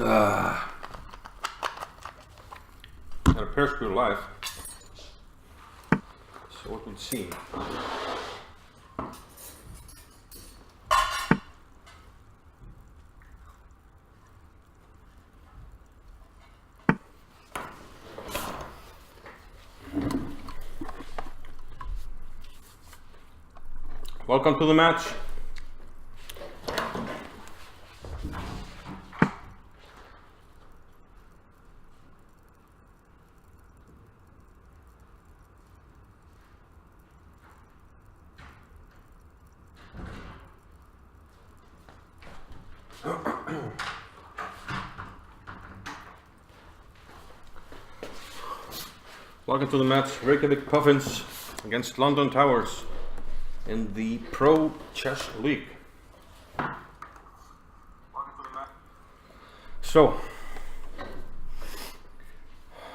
And a pair screw live. So it would seem. Welcome to the match. Welcome to the match, Reykjavik Puffins against London Towers in the Pro Chess League. So,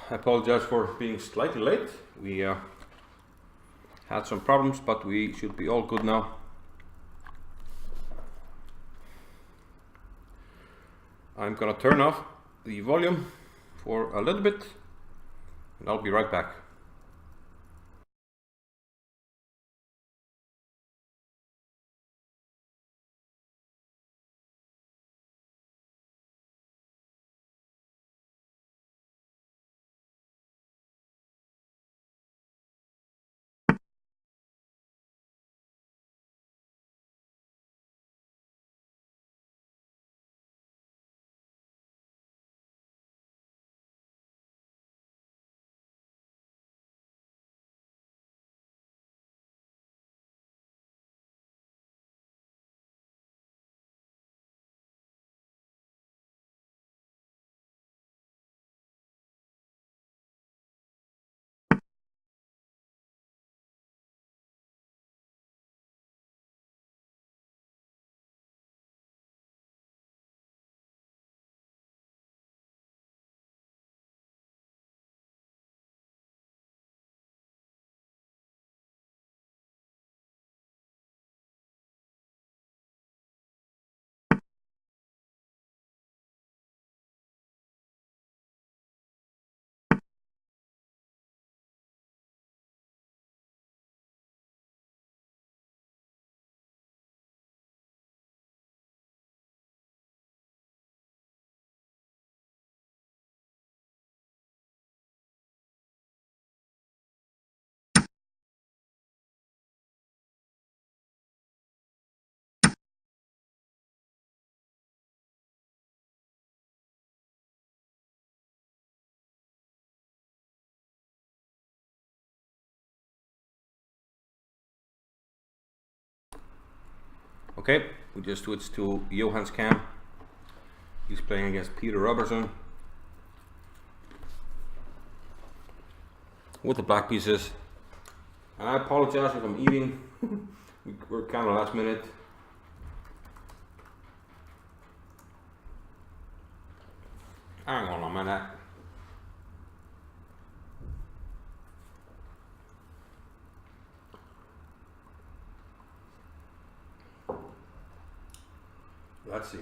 I apologize for being slightly late. We had some problems, but we should be all good now. I'm gonna turn off the volume for a little bit and I'll be right back. Okay, we just switched to Johan's cam. He's playing against Peter Robertson with the black pieces. And I apologize if I'm eating. We're kind of last minute. Hang on a minute. Let's see.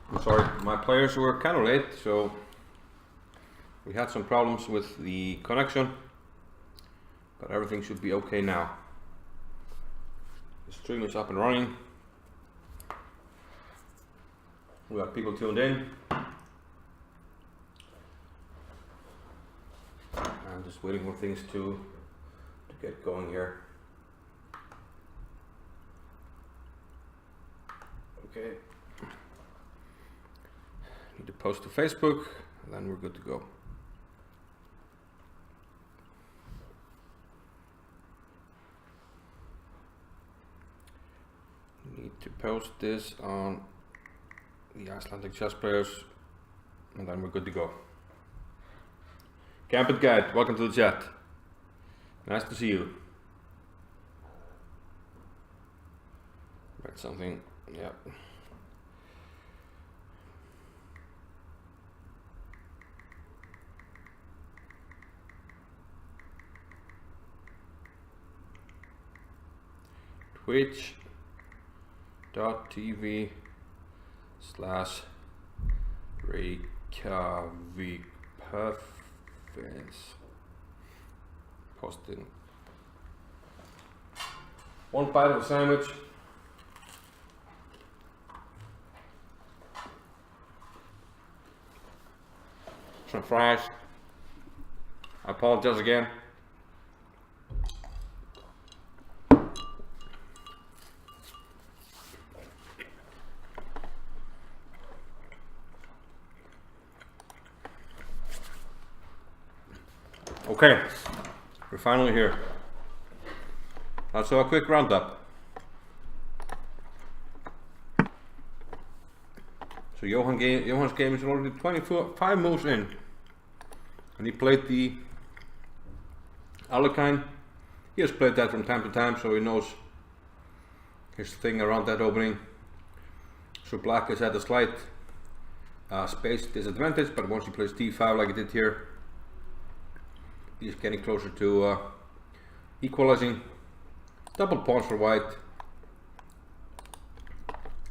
I'm sorry, my players were kind of late, so we had some problems with the connection. But everything should be okay now. The stream is up and running. We got people tuned in. I'm just waiting for things to get going here. Okay. Need to post to Facebook, and then we're good to go. Need to post this on the Icelandic Chess Players, and then we're good to go. Camped Guide, welcome to the chat. Nice to see you. Write something, yeah. Twitch.tv/Reykjavik Puffins. Posting one bite of a sandwich. Some fries. I apologize again. Okay, we're finally here. So a quick roundup. So Johan's game is already 25 moves in, and he played the Alekine. He has played that from time to time, so he knows his thing around that opening. So black is at a slight space disadvantage, but once he plays d5 like he did here, he's getting closer to equalizing. Double pawns for white.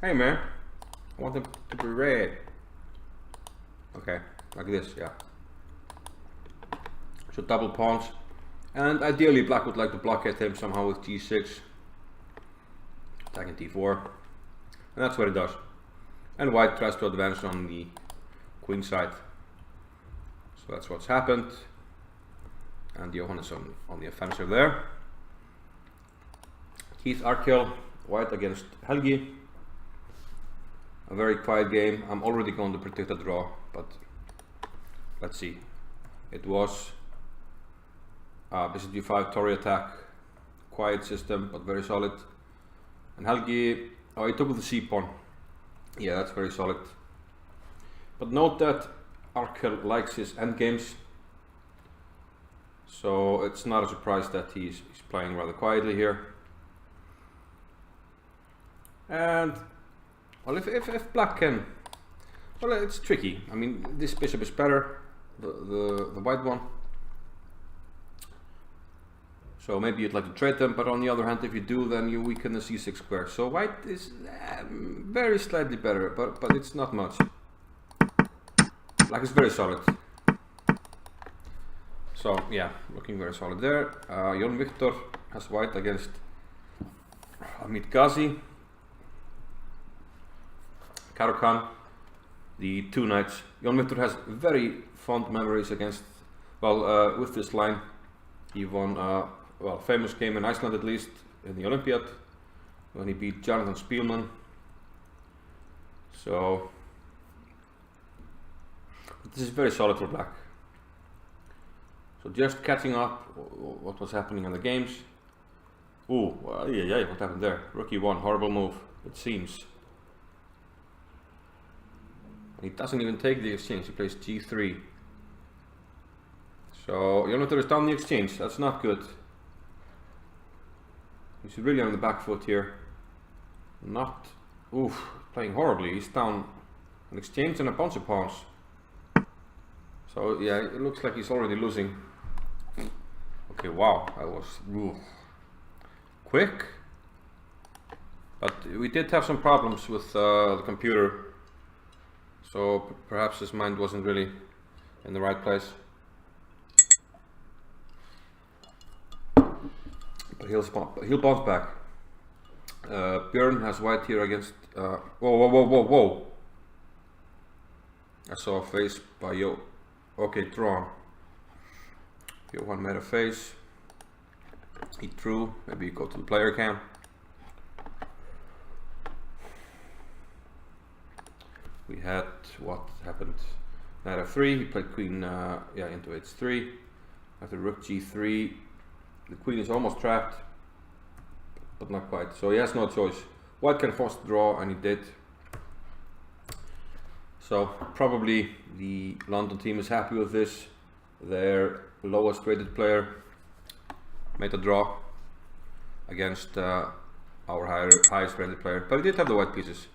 Hey man, I want them to be red. Okay, like this, yeah. So double pawns, and ideally black would like to blockade him somehow with g6, attacking d4, and that's what it does. And white tries to advance on the queen side. So that's what's happened, and Johan is on the offensive there. Keith Arkell, white against Helgi. A very quiet game. I'm already going to predict a draw, but let's see. It was bishop g5 Tory attack, quiet system but very solid. And Helgi, oh, he took with the c pawn. Yeah, that's very solid. But note that Arkell likes his endgames, so it's not a surprise that he's playing rather quietly here. And well, if black can, well, it's tricky. I mean, this bishop is better, the white one. So maybe you'd like to trade them, but on the other hand, if you do, then you weaken the c6 square. So white is very slightly better, but it's not much. Black is very solid. So yeah, looking very solid there. Jon Victor has white against Amit Ghazi. Karo-Khan, the two knights. Jon Victor has very fond memories against, well, with this line. He won, well, famous game in Iceland at least, in the Olympiad, when he beat Jonathan Spielman. So, this is very solid for black. So just catching up what was happening in the games. Ooh, well, yeah, what happened there? Rook e1, horrible move, it seems. He doesn't even take the exchange, he plays g3. So Jon Victor is down the exchange, that's not good. He's really on the back foot here. Not, oof, playing horribly. He's down an exchange and a bunch of pawns. So yeah, it looks like he's already losing. Okay, wow, I was quick. But we did have some problems with the computer. So perhaps his mind wasn't really in the right place. But he'll bounce back. Björn has white here against. Whoa! I saw a face by Yo. Okay, drawn. Johan made a face. He drew. Maybe you go to the player cam. We had what happened? Knight f3. He played queen into h3. After rook g3, the queen is almost trapped, but not quite. So he has no choice. White can force the draw, and he did. So probably the London team is happy with this. Their lowest rated player made a draw against our highest rated player, but he did have the white pieces.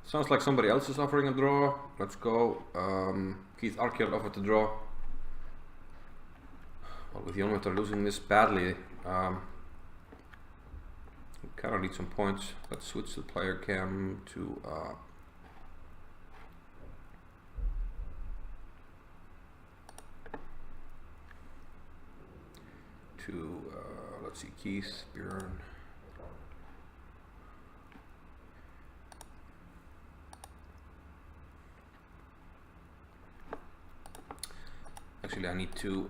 Sounds like somebody else is offering a draw. Let's go. Keith Arkell offered to draw. Well, with Jonvitor losing this badly, we kind of need some points. Let's switch the player cam to let's see, Keith, Björn. Actually, I need to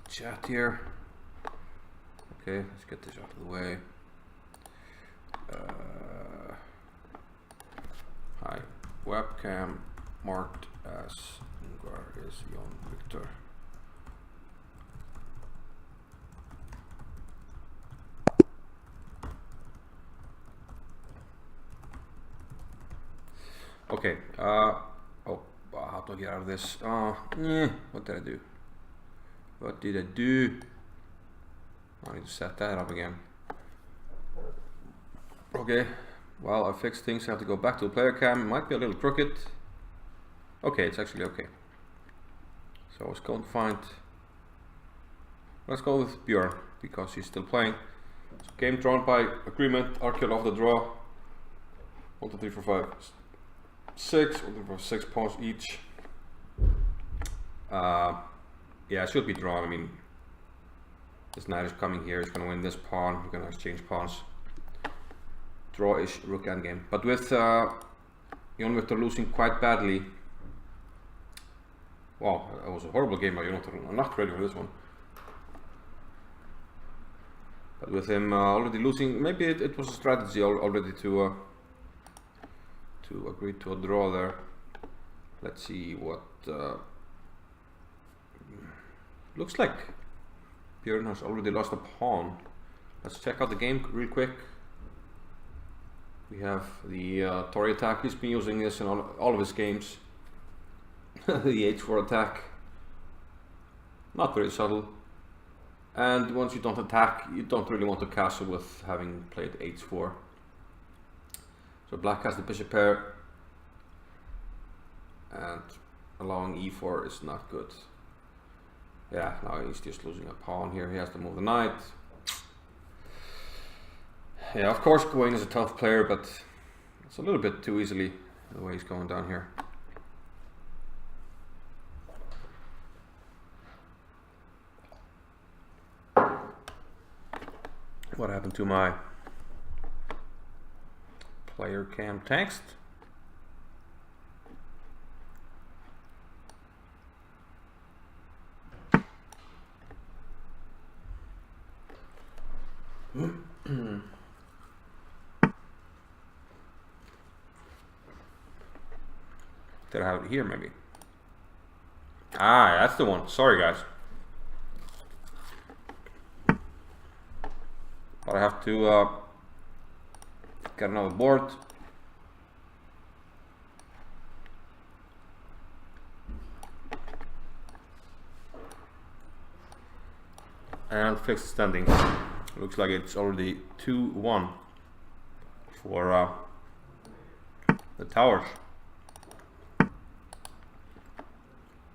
chat here. Okay, let's get this out of the way. Hi, webcam marked as Ingvar is Jonvitor. Okay, oh, how do I get out of this? What did I do? What did I do? I need to set that up again. Okay, well, I fixed things. I have to go back to the player cam. It might be a little crooked. Okay, it's actually okay. So I was going to find. Let's go with Björn because he's still playing. So game drawn by agreement. Arkell off the draw. 1, 2, 3, 4, 5, 6. 1, 2, 3, 4, 6 pawns each. Yeah, it should be drawn. I mean, this knight is coming here. He's going to win this pawn. We're going to exchange pawns. Draw-ish rook endgame. But with Jonvitor losing quite badly. Wow, that was a horrible game by Jonvitor. I'm not ready for this one. But with him already losing, maybe it was a strategy already to agree to a draw there. Let's see what looks like. Björn has already lost a pawn. Let's check out the game real quick. We have the Tory attack. He's been using this in all of his games. The h4 attack. Not very subtle. And once you don't attack, you don't really want to castle with having played h4. So black has the bishop pair. And allowing e4 is not good. Yeah, now he's just losing a pawn here. He has to move the knight. Yeah, of course Gawain is a tough player, but it's a little bit too easily the way he's going down here. What happened to my player cam text? Did I have it here maybe? Ah, that's the one. Sorry guys. But I have to get another board. And fix the standing. Looks like it's already 2-1 for the towers.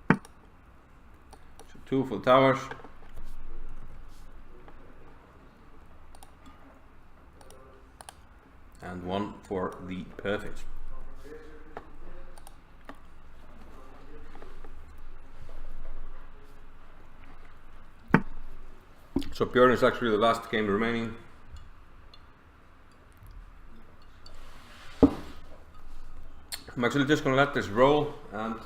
So 2 for the towers. And 1 for the perfect. So Björn is actually the last game remaining. I'm actually just gonna let this roll, and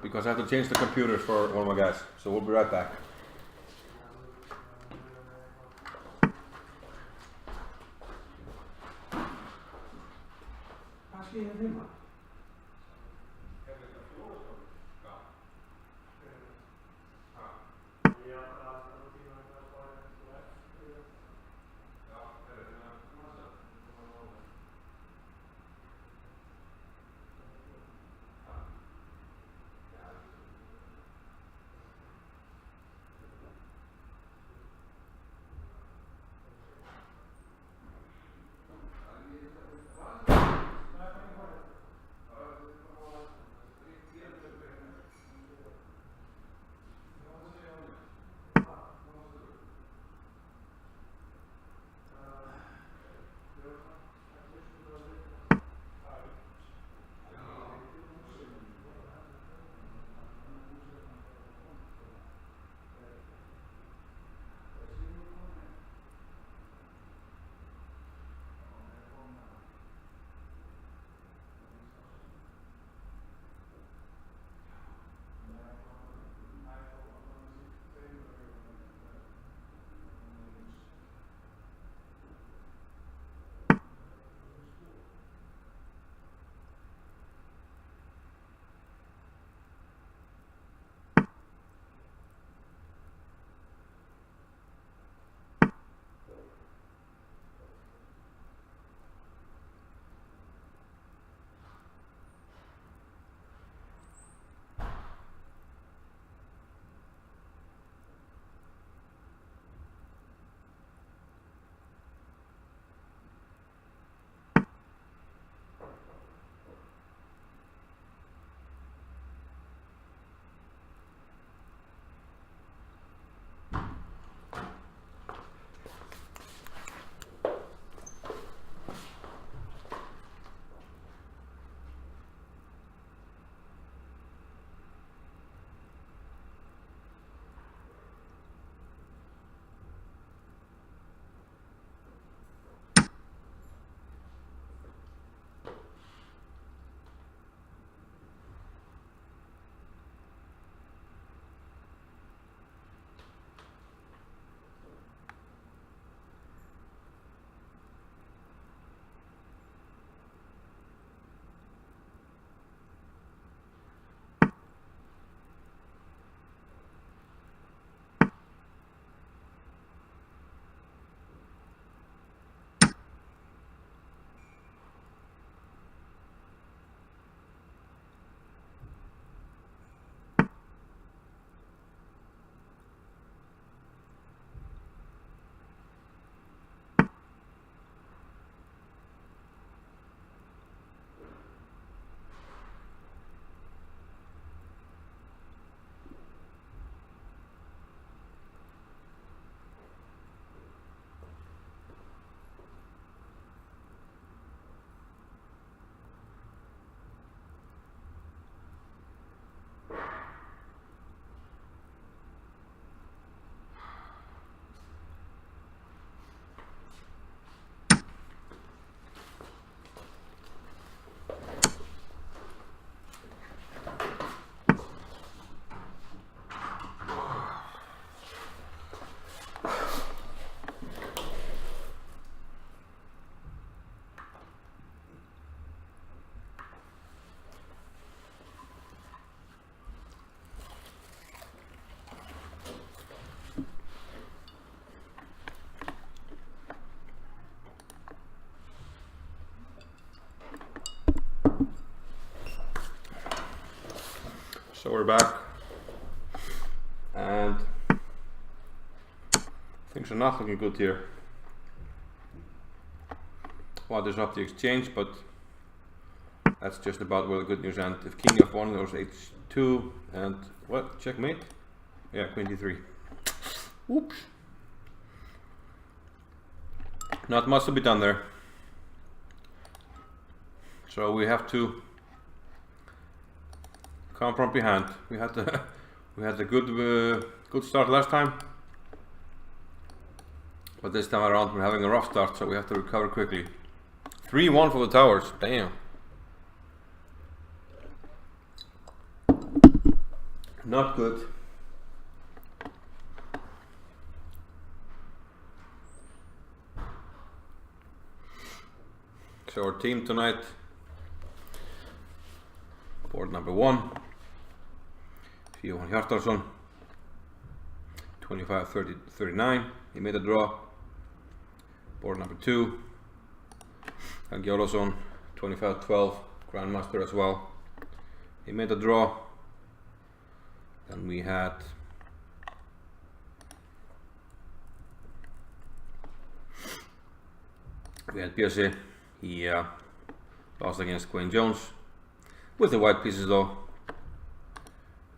because I have to change the computers for one of my guys. So we'll be right back. So we're back, and things are not looking good here. Well, there's not the exchange, but that's just about where the good news ends. If king f1 goes h2, and what? Checkmate? Yeah, queen d3. Oops. Not much to be done there. So we have to come from behind. We had the good start last time, but this time around we're having a rough start, so we have to recover quickly. 3-1 for the towers. Damn. Not good. So our team tonight, board number 1, Johan Hjartarson, 25-30-39, he made a draw. Board number 2, Helgi Ólafsson, 25-12, Grandmaster as well, he made a draw. Then we had Björse, he lost against Queen Jones with the white pieces though.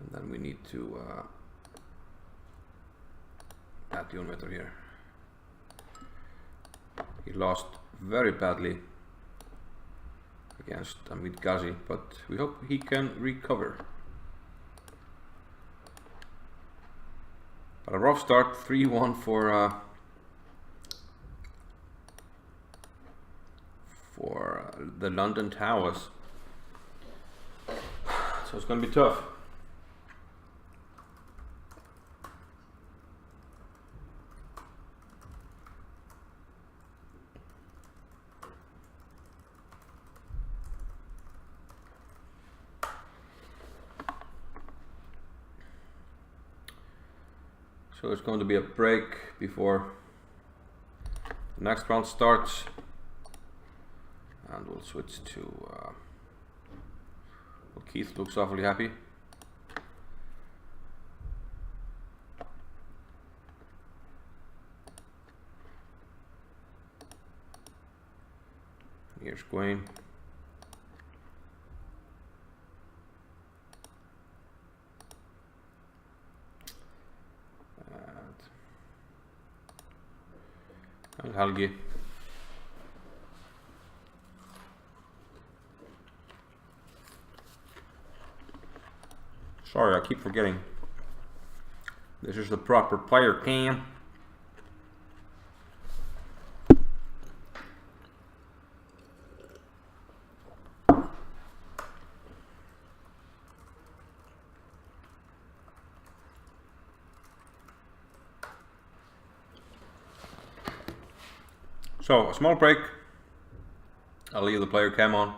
And then we need to add the unmeter here. He lost very badly against Amit Ghazi, but we hope he can recover. But a rough start, 3-1 for the London Towers. So it's going to be tough. So there's going to be a break before the next round starts, and we'll switch to well, Keith looks awfully happy. Here's Gwen. And Helgi. Sorry, I keep forgetting. This is the proper player cam. So, a small break. I'll leave the player cam on.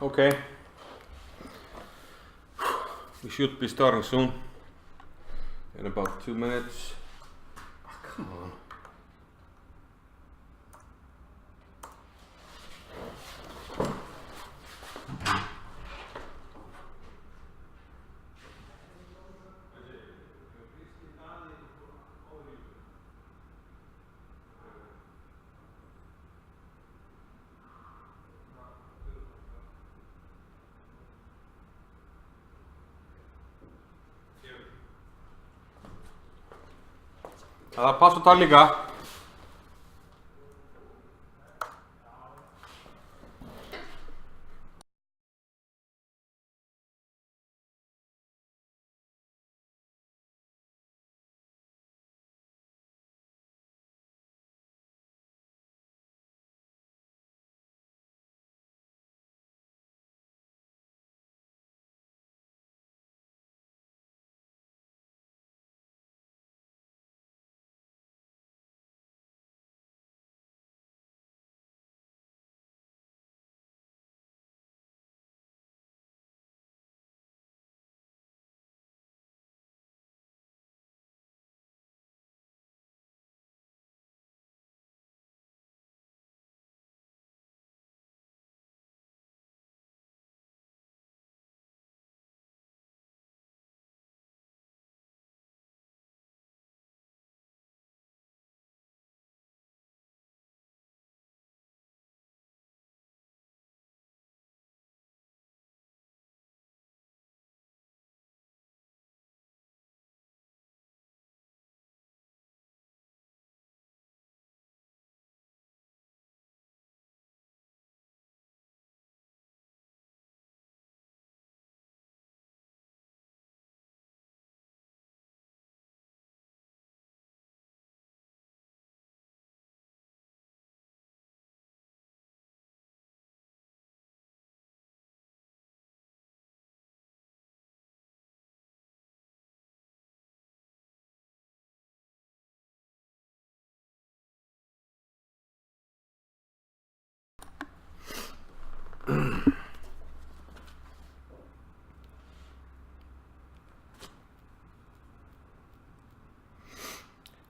Okay. We should be starting soon. In about 2 minutes. Oh, come on. Það passar það líka.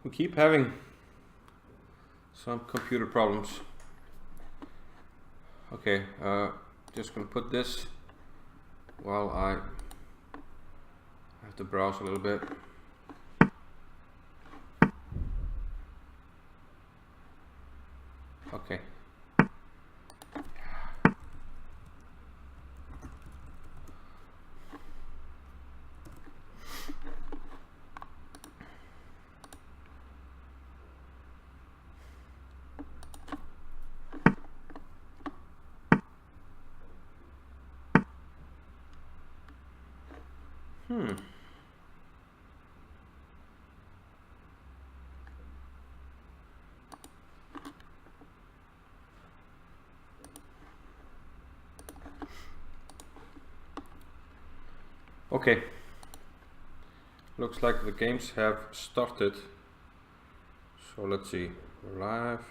We keep having some computer problems. Okay, just gonna put this while I have to browse a little bit. Okay. Okay, looks like the games have started, so let's see, we're live.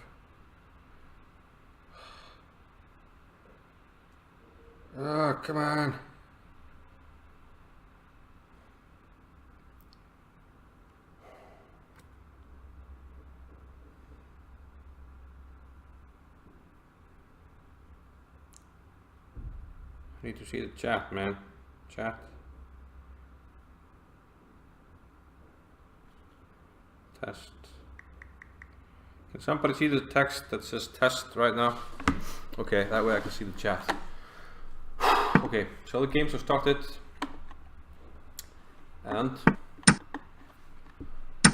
Ah, come on. I need to see the chat, man. Chat. Test. Can somebody see the text that says test right now? Okay, that way I can see the chat. Okay, so the games have started. And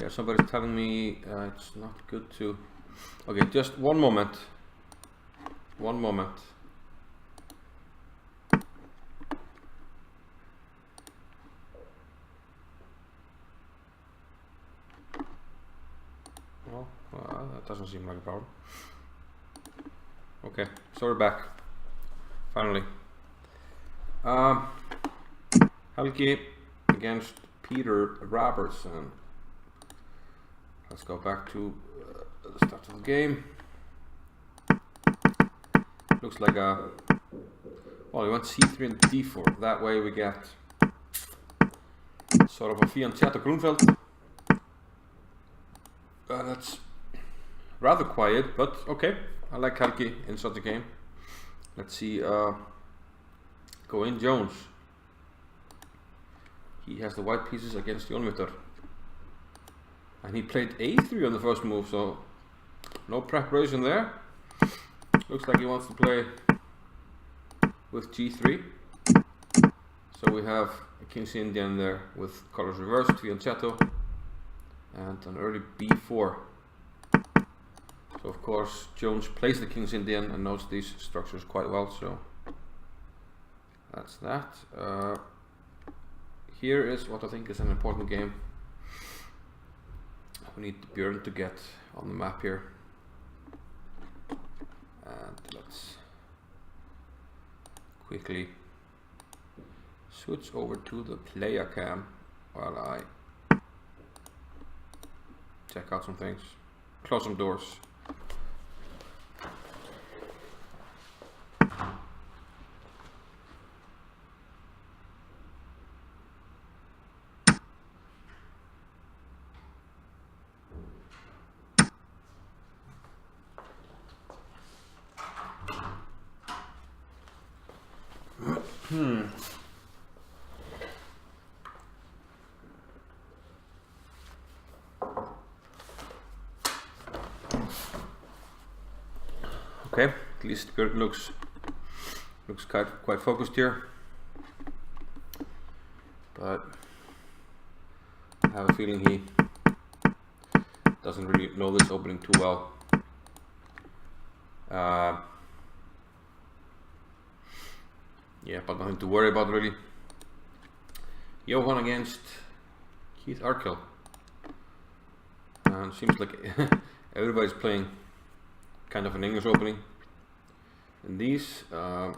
yeah, somebody's telling me it's not good to... Okay, just one moment. One moment. Well, that doesn't seem like a problem. Okay, so we're back. Finally. Helgi against Peter Robertson. Let's go back to the start of the game. Looks like a Well, we went c3 and d4. That way we get sort of a fianchetto Grunfeld. That's rather quiet, but okay. I like Helgi in such a game. Let's see. Go in Jones. He has the white pieces against Jónvitar. And he played a3 on the first move, so no preparation there. Looks like he wants to play with g3. So we have a King's Indian there with colors reversed, fianchetto, and an early b4. So of course Jones plays the King's Indian and knows these structures quite well, so that's that. Here is what I think is an important game. We need Björn to get on the map here. And let's quickly switch over to the player cam while I check out some things, close some doors. Okay, at least Björn looks quite focused here, but I have a feeling he doesn't really know this opening too well. Yeah, but nothing to worry about really. Johan against Keith Arkell, and seems like everybody's playing kind of an English opening. And these so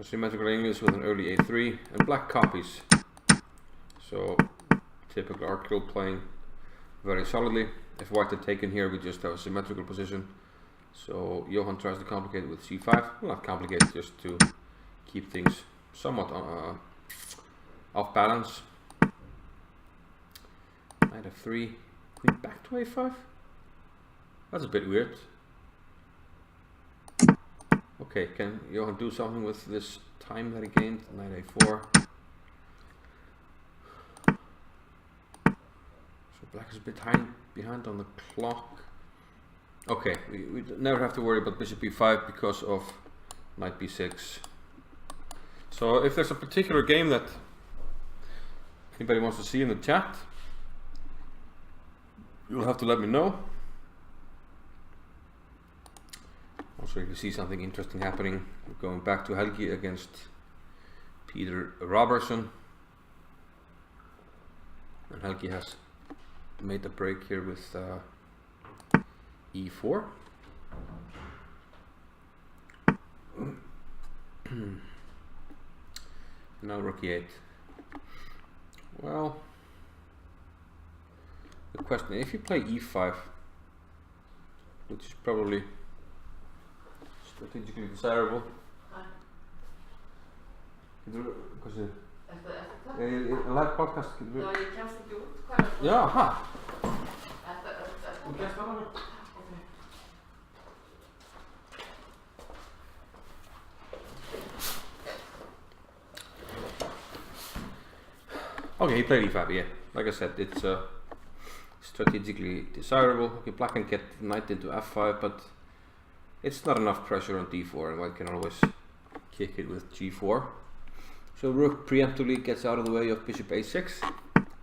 symmetrical English with an early a3 and black copies. So typical Arkell playing very solidly. If white had taken here, we just have a symmetrical position. So Johan tries to complicate it with c5. Well, not complicate, just to keep things somewhat off balance. Knight f3, queen back to a5. That's a bit weird. Okay, can Johan do something with this time that he gained? Knight a4. So black is a bit behind on the clock. Okay, we never have to worry about bishop b5 because of knight b6. So if there's a particular game that anybody wants to see in the chat, you'll have to let me know. Also, if you see something interesting happening, we're going back to Helgi against Peter Robertson. And Helgi has made a break here with e4. Now rook e8. Well, the question, if you play e5, which is probably strategically desirable. Een live podcast. Ja, je kan stikke ut själv. Jaha. Okay, he played e5, yeah. Like I said, it's strategically desirable. Okay, black can get knight into f5, but it's not enough pressure on d4, and white can always kick it with g4. So rook preemptively gets out of the way of bishop a6.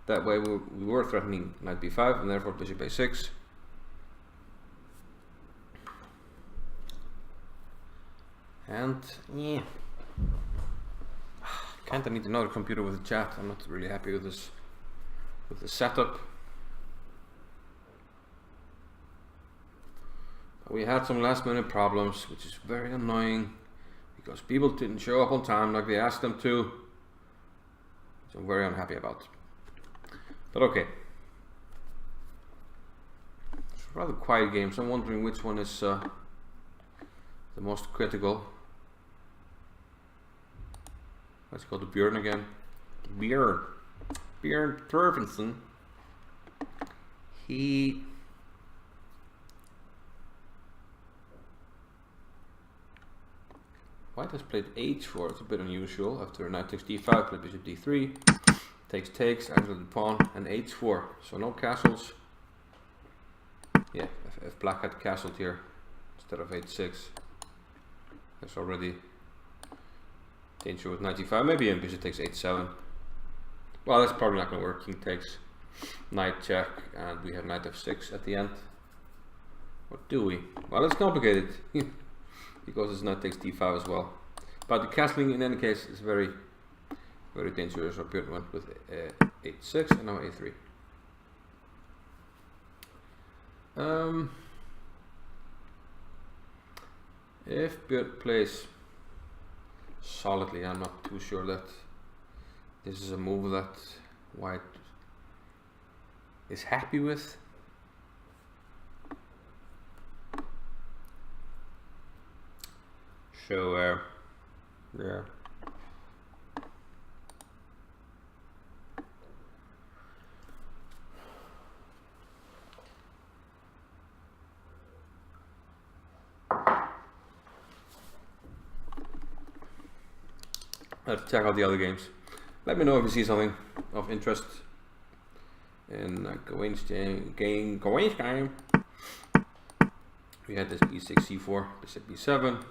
That way we were threatening knight b5, and therefore bishop a6. And yeah, kinda need another computer with a chat. I'm not really happy with this, with the setup. We had some last minute problems, which is very annoying because people didn't show up on time like they asked them to, which I'm very unhappy about. But okay. rather quiet games. I'm wondering which one is the most critical. Let's go to Björn again. Björn Turfinson. White has played h4. It's a bit unusual. After knight takes d5, play bishop d3, takes, exile the pawn, and h4. So no castles. Yeah, if black had castled here instead of h6, there's already danger with knight d5. Maybe bishop takes h7. Well, that's probably not going to work. King takes, knight check, and we have knight f6 at the end. What do we? Well, it's complicated because it's knight takes d5 as well. But the castling in any case is very, very dangerous. So Björn went with h6 and now a3. If Björn plays solidly, I'm not too sure that this is a move that White is happy with. So yeah. Let's check out the other games. Let me know if you see something of interest in Gawain's game. We had this b6, c4, bishop b7,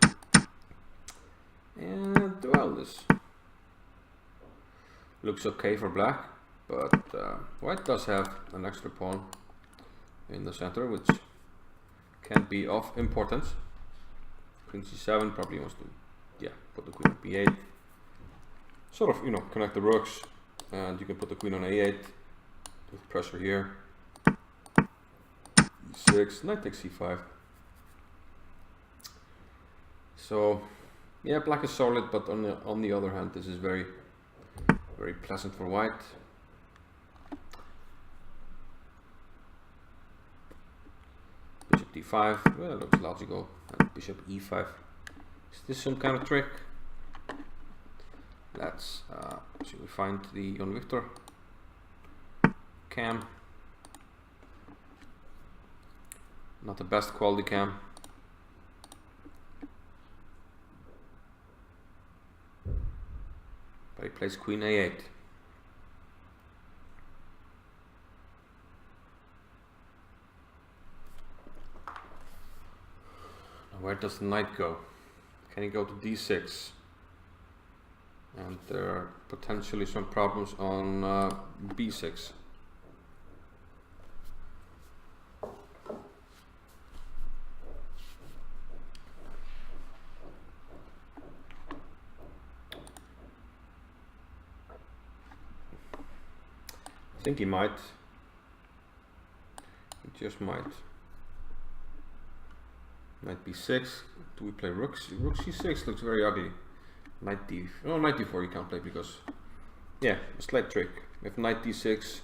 and well, this looks okay for black, but White does have an extra pawn in the center, which can be of importance. Queen c7 probably wants to, put the queen on b8. Sort of, connect the rooks, and you can put the queen on a8 with pressure here. e6, knight takes c5. So, yeah, black is solid, but on the other hand, this is very, very pleasant for White. Bishop d5, well, that looks logical. And bishop e5. Is this some kind of trick? Let's should we find the Jon Victor cam? Not the best quality cam. But he plays queen a8. Now where does the knight go? Can he go to d6? And there are potentially some problems on b6. I think he might. He just might. Knight b6. Do we play rook? Rook c6 looks very ugly. Knight d. Oh, knight d4 you can't play because, a slight trick. We have knight d6,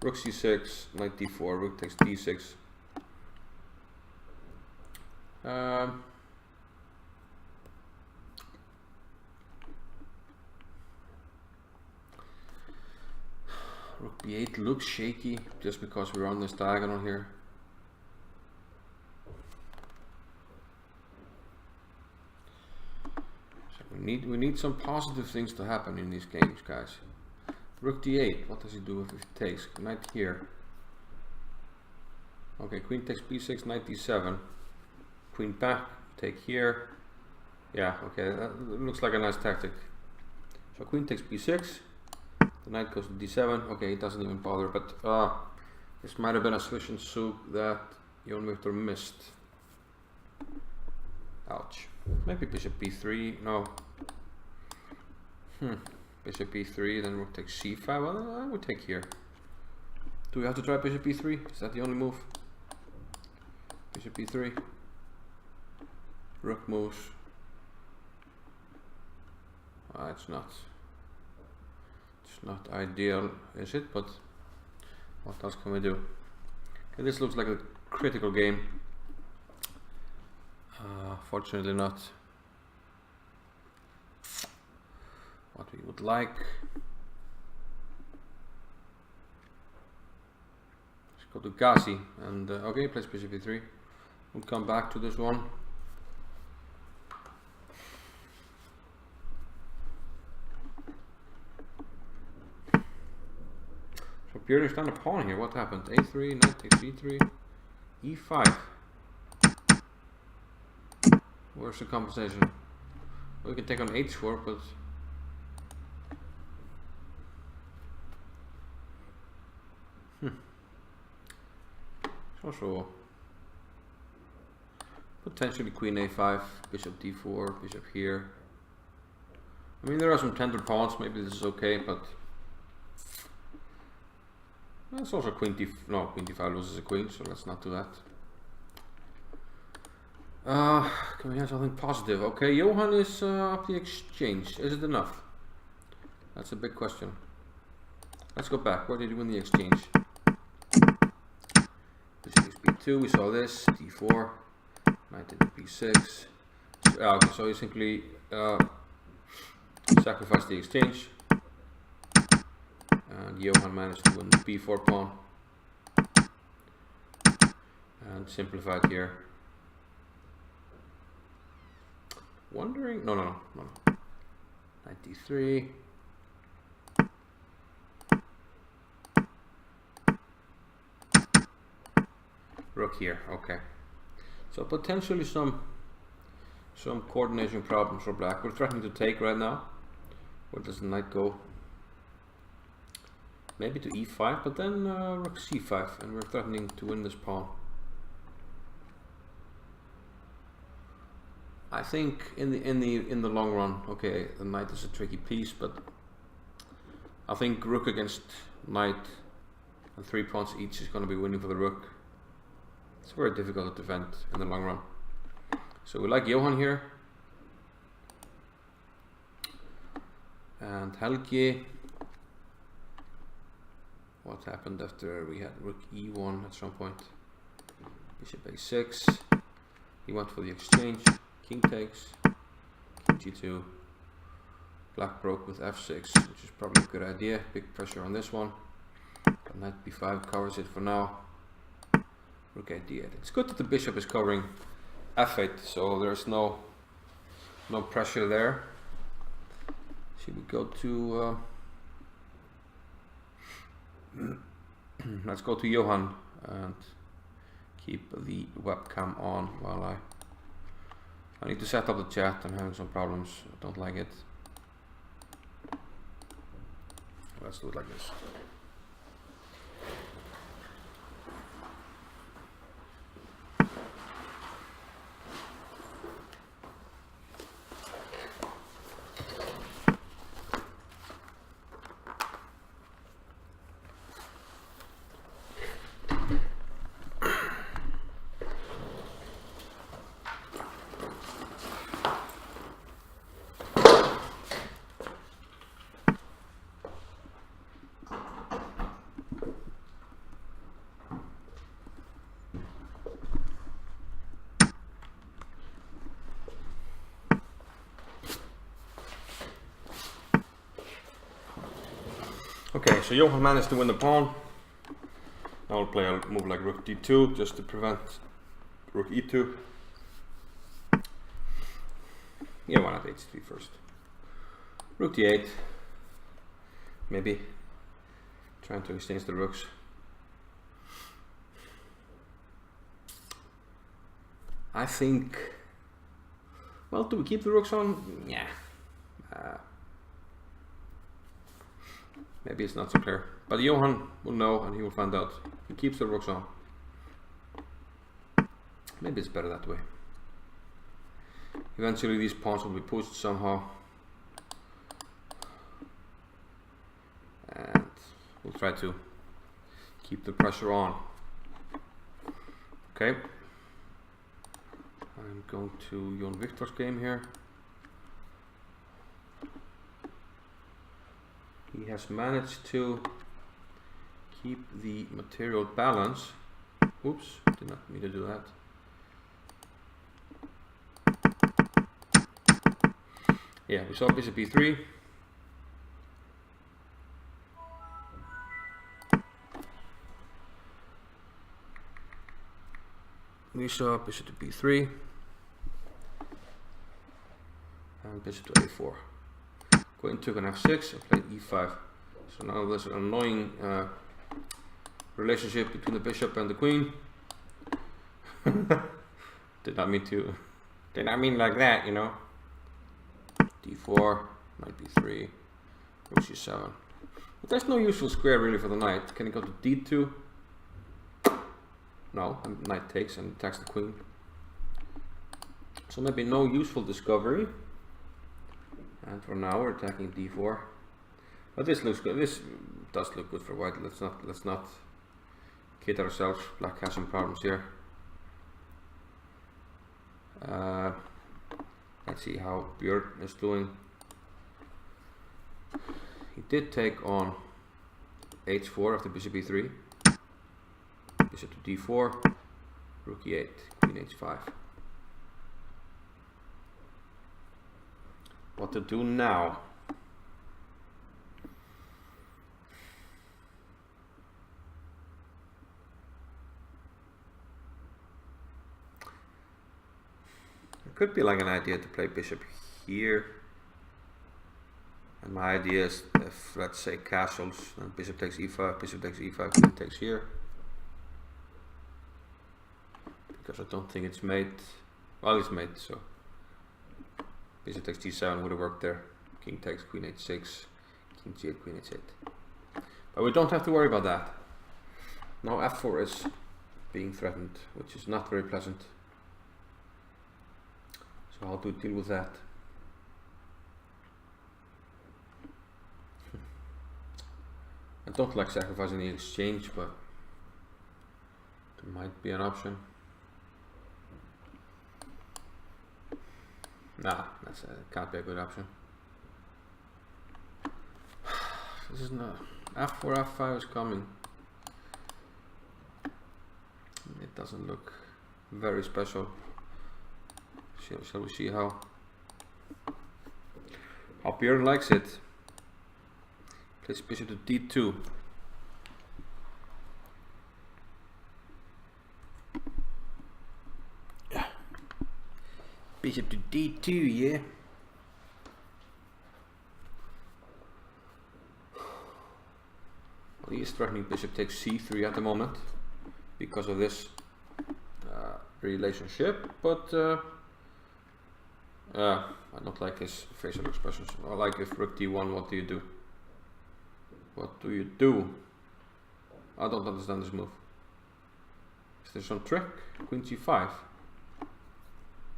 rook c6, knight d4, rook takes d6. Rook b8 looks shaky just because we're on this diagonal here. We need some positive things to happen in these games, guys. Rook d8, what does he do if it takes? Knight here. Okay, queen takes b6, knight d7. Queen back, take here. Yeah, okay, that looks like a nice tactic. So queen takes b6, the knight goes to d7. Okay, he doesn't even bother, but this might have been a swish and souk that Jon Victor missed. Ouch. Maybe bishop b3, no. Bishop b3, then rook takes c5. Well, I would take here. Do we have to try bishop b3? Is that the only move? Bishop b3. Rook moves. It's not ideal, is it? But what else can we do? Okay, this looks like a critical game. Fortunately not what we would like. Let's go to Gazi and okay, plays bishop e3. We'll come back to this one. So Björn's down a pawn here. What happened? a3, knight takes e3, e5. Where's the compensation? Well, we can take on h4, but it's also potentially queen a5, bishop d4, bishop here. I mean, there are some tender pawns. Maybe this is okay, but it's also queen d5 loses a queen, so let's not do that. Can we have something positive? Okay, Johan is up the exchange. Is it enough? That's a big question. Let's go back. Where did he win the exchange? Bishop b2, we saw this. d4, knight into b6. Okay, so he simply sacrificed the exchange. And Johan managed to win the b4 pawn. And simplified here. Wondering, no. Knight d3. Rook here, okay. So potentially some coordination problems for black. We're threatening to take right now. Where does the knight go? Maybe to e5, but then rook c5, and we're threatening to win this pawn. I think in the long run, okay, the knight is a tricky piece, but I think rook against knight and 3 pawns each is going to be winning for the rook. It's very difficult to defend in the long run. So we like Johan here. And Helgi. What happened after we had rook e1 at some point? Bishop a6. He went for the exchange. King takes. King g2. Black broke with f6, which is probably a good idea. Big pressure on this one. Knight b5 covers it for now. Rook a d8. It's good that the bishop is covering f8, so there's no pressure there. Should we go to let's go to Johan and keep the webcam on while I need to set up the chat. I'm having some problems. I don't like it. Let's do it like this. Okay, so Johan managed to win the pawn. Now we'll play a move like rook d2 just to prevent rook e2. Yeah, why not h3 first? Rook d8. Maybe trying to exchange the rooks. I think, well, do we keep the rooks on? Yeah. Maybe it's not so clear, but Johan will know and he will find out. He keeps the rooks on. Maybe it's better that way. Eventually these pawns will be pushed somehow. And we'll try to keep the pressure on. Okay. I'm going to Jon Victor's game here. He has managed to keep the material balance. Oops. Did not mean to do that. Yeah, we saw bishop b3. We saw bishop to b3 and bishop to a4. Queen took on f6 and played e5. So now there's an annoying relationship between the bishop and the queen. Did not mean like that, you know. d4, knight b3, rook c7. But there's no useful square really for the knight. Can it go to d2? No, and knight takes and attacks the queen. So maybe no useful discovery. And for now we're attacking d4. But this looks good. This does look good for white. Let's not kid ourselves. Black has some problems here. Let's see how Björn is doing. He did take on h4 after bishop e3. Bishop to d4, rook e8, queen h5. What to do now? It could be like an idea to play bishop here. And my idea is if, let's say, castles, then bishop takes e5, queen takes here. Because I don't think it's mate. Well, it's mate, so bishop takes g7 would have worked there. King takes queen h6, king g8, queen h8. But we don't have to worry about that. Now f4 is being threatened, which is not very pleasant. So how to deal with that? I don't like sacrificing the exchange, but there might be an option. Nah, that can't be a good option. This is not. f4, f5 is coming. It doesn't look very special. Shall we see how Björn likes it? Plays bishop to d2. Bishop to d2, yeah. Well, he is threatening bishop takes c3 at the moment because of this relationship, but I don't like his facial expressions. I like if rook d1, what do you do? What do you do? I don't understand this move. Is there some trick? Queen g5?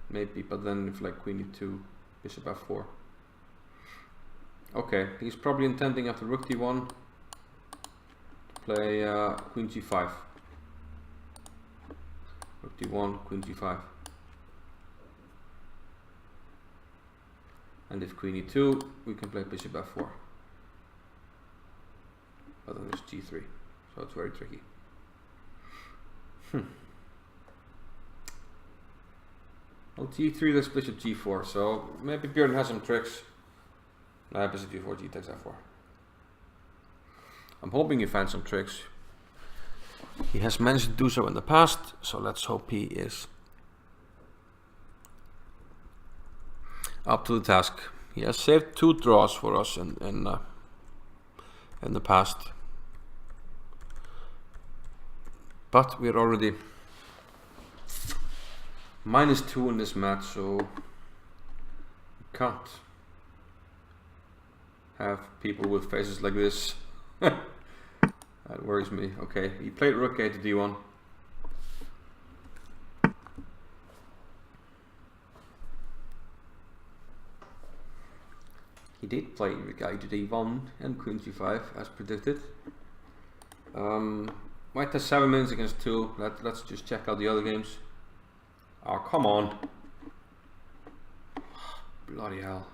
Maybe, but then if like queen e2, bishop f4. Okay, he's probably intending after rook d1 to play queen g5. Rook d1, queen g5. And if queen e2, we can play bishop f4. But then there's g3, so it's very tricky. Well, g3, there's bishop g4, so maybe Björn has some tricks. Bishop g4, g takes f4. I'm hoping he finds some tricks. He has managed to do so in the past, so let's hope he is up to the task. He has saved 2 draws for us in the past. But we're already -2 in this match, so we can't have people with faces like this. That worries me. Okay, he played rook a to d1. He did play rook a to d1 and queen g5 as predicted. White has 7 minutes against 2. Let's just check out the other games. Oh, come on. Bloody hell.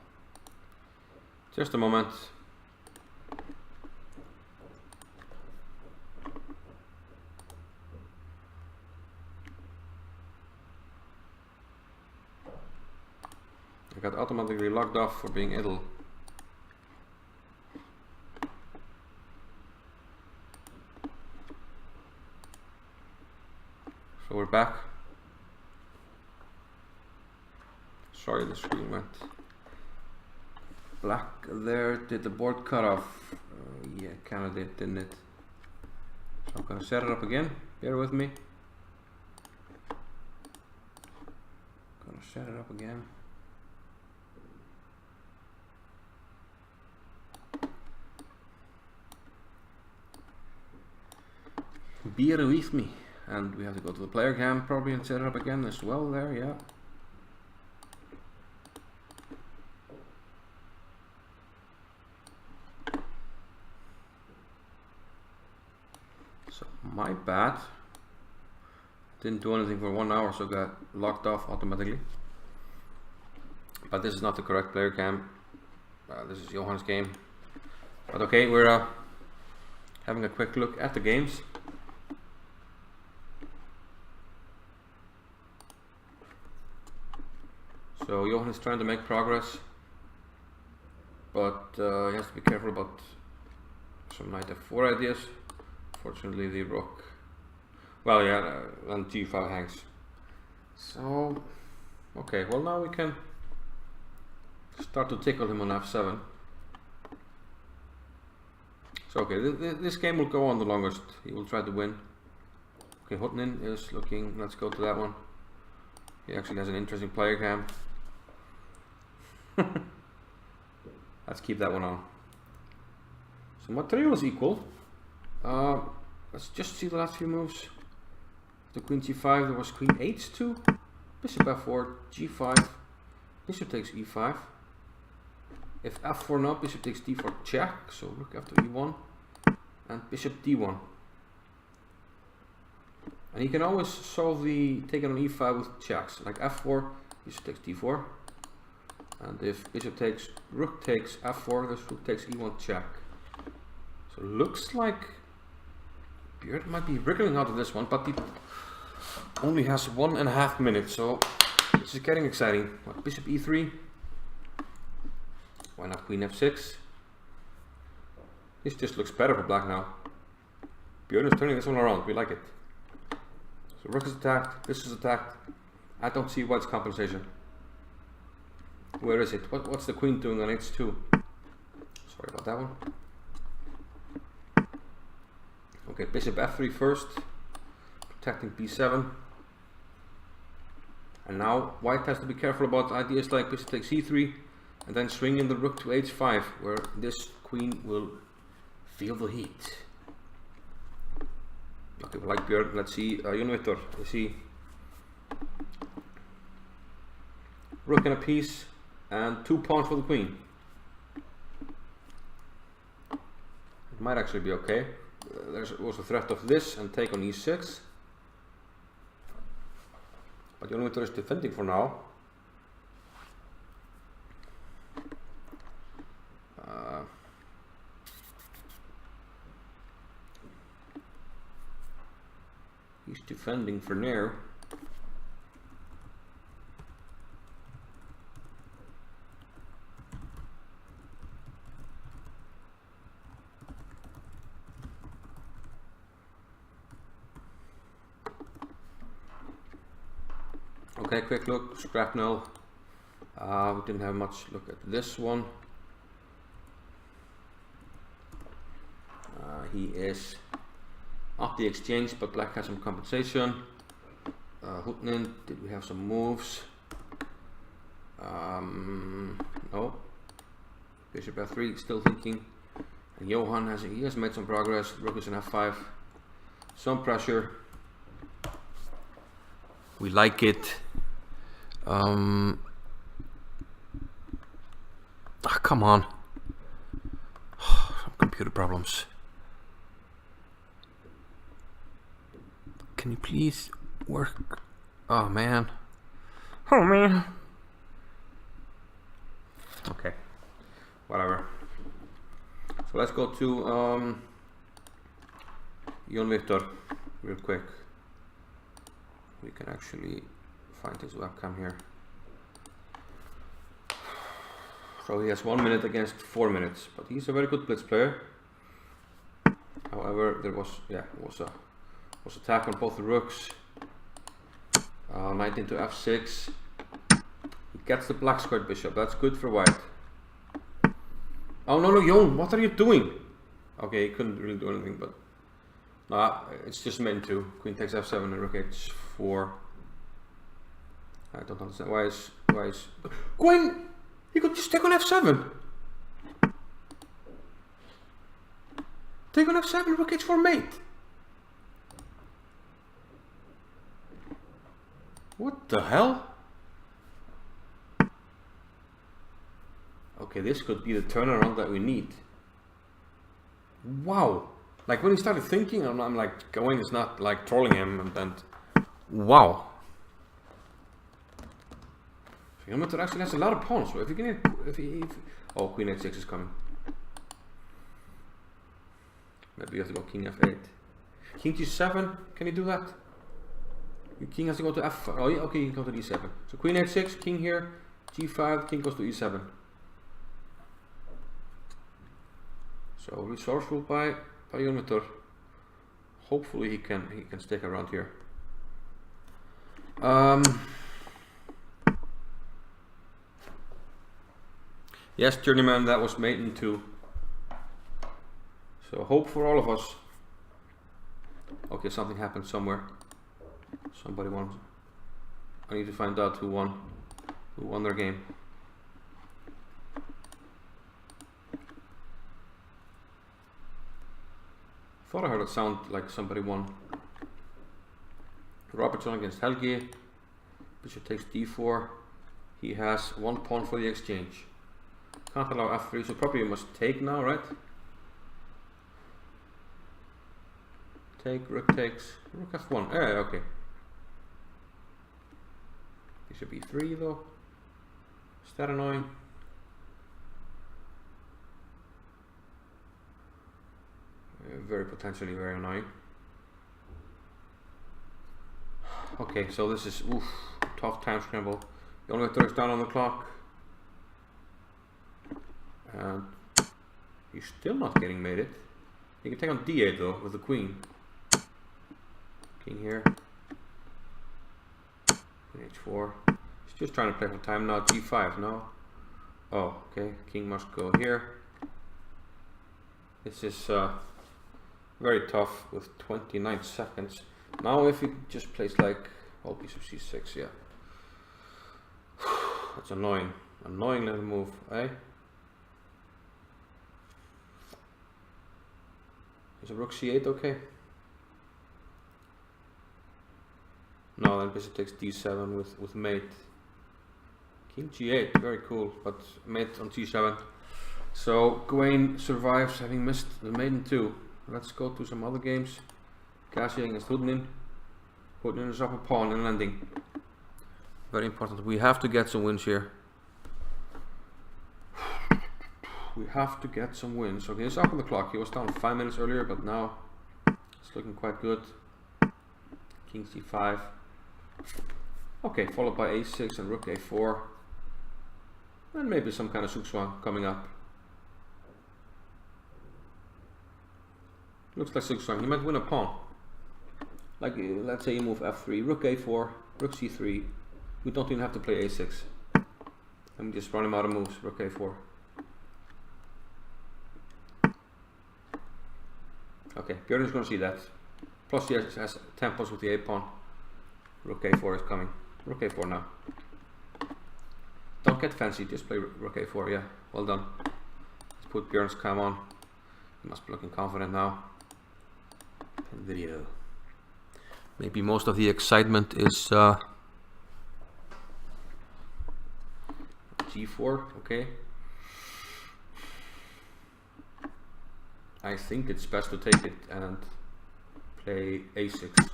Just a moment. I got automatically logged off for being idle. So we're back. Sorry, the screen went black there. Did the board cut off? Yeah, kinda did, didn't it? So I'm gonna set it up again. Bear with me. Gonna set it up again. Bear with me. And we have to go to the player cam probably and set it up again as well there, yeah. So my bad. Didn't do anything for 1 hour, so got locked off automatically. But this is not the correct player cam. This is Johann's game. But okay, we're having a quick look at the games. So Johann is trying to make progress, but he has to be careful about some knight f4 ideas. Fortunately, the rook, well, yeah, and g5 hangs. So, okay, well now we can start to tickle him on f7. So okay, this game will go on the longest. He will try to win. Okay, Hutnin is looking, let's go to that one. He actually has an interesting player cam. Let's keep that one on. So material is equal. Let's just see the last few moves. The queen g5, there was queen h2, bishop f4, g5, bishop takes e5. If f4 not, bishop takes d4 check, so rook after e1, and bishop d1. And he can always solve the taken on e5 with checks, like f4, bishop takes d4. And if bishop takes, rook takes f4, this rook takes e1 check. So it looks like Björn might be wriggling out of this one, but he only has 1.5 minutes, so this is getting exciting. What, bishop e3? Why not queen f6? This just looks better for black now. Björn is turning this one around, we like it. So rook is attacked, this is attacked. I don't see white's compensation. Where is it? What's the queen doing on h2? Sorry about that one. Okay, bishop f3 first, protecting b7. And now white has to be careful about ideas like bishop takes e3 and then swinging the rook to h5, where this queen will feel the heat. Okay, we like Björn. Let's see Jon Viktor. You see rook and a piece and 2 pawns for the queen. It might actually be okay. There's also a threat of this and take on e6. But Jon Viktor is defending for now. He's defending for now. Okay, quick look, Scrapnel. We didn't have much look at this one. He is off the exchange, but black has some compensation. Hutnin, did we have some moves? No. Bishop f3, still thinking. And Johann has made some progress. Rook is in f5. Some pressure. We like it. Oh, come on. Some computer problems. Can you please work? Oh man. Oh man. Okay. Whatever. So let's go to Jon Viktor real quick. We can actually find his webcam here. So he has 1 minute against 4 minutes, but he's a very good blitz player. However, there was attack on both the rooks. Knight into f6. He gets the black squared bishop. That's good for white. Oh no, Jon, what are you doing? Okay, he couldn't really do anything, but it's just main 2. Queen takes f7 and rook h4. I don't understand why is Queen. He could just take on f7. Take on f7, rook h4 mate. What the hell? Okay, this could be the turnaround that we need. Wow. Like when he started thinking, I'm like, going is not like trolling him, and wow. Hilmator actually has a lot of pawns, so if you can, oh, queen h6 is coming. Maybe you have to go king f8. King g7, can you do that? Your king has to go to f5. Oh yeah, okay, you can go to e7. So queen h6, king here, g5, king goes to e7. So resourceful by Hilmator. Hopefully he can stick around here. Yes, journeyman, that was mate in 2. So hope for all of us. Okay, something happened somewhere. Somebody won. I need to find out who won their game. Thought I heard it sound like somebody won. Robertson against Helgi. Bishop takes d4. He has 1 pawn for the exchange. Can't allow f3, so probably you must take now, right? Take, rook takes, rook f1. Okay. Bishop e3 though. Is that annoying? Very potentially very annoying. Okay, so this is tough time scramble. The only Turk's down on the clock. And he's still not getting mated. He can take on d8 though with the queen. King here. Queen h4. He's just trying to play for time now. g5 no. Oh, okay. King must go here. This is very tough with 29 seconds. Now if he just plays like bishop c6, yeah. That's annoying. Annoying little move, eh? Is a rook c8 okay? No, then bishop takes d7 with mate. King g8, very cool, but mate on g7. So Gawain survives having missed the maiden 2. Let's go to some other games. Kasia against Hudnin. Hudnin is up a pawn and landing. Very important. We have to get some wins here. We have to get some wins. Okay, he's up on the clock. He was down 5 minutes earlier, but now it's looking quite good. King c5. Okay, followed by a6 and rook a4. And maybe some kind of zugzwang coming up. Looks like zugzwang. He might win a pawn. Like, let's say you move f3, rook a4, rook c3. We don't even have to play a6. Let me just run him out of moves, rook a4. Okay, Björn is going to see that. Plus he has tempos with the a pawn. Rook a4 is coming. Rook a4 now. Don't get fancy, just play rook a4, yeah. Well done. Let's put Björn's cam on. He must be looking confident now. Video. Maybe most of the excitement is g4, okay. I think it's best to take it and play a6.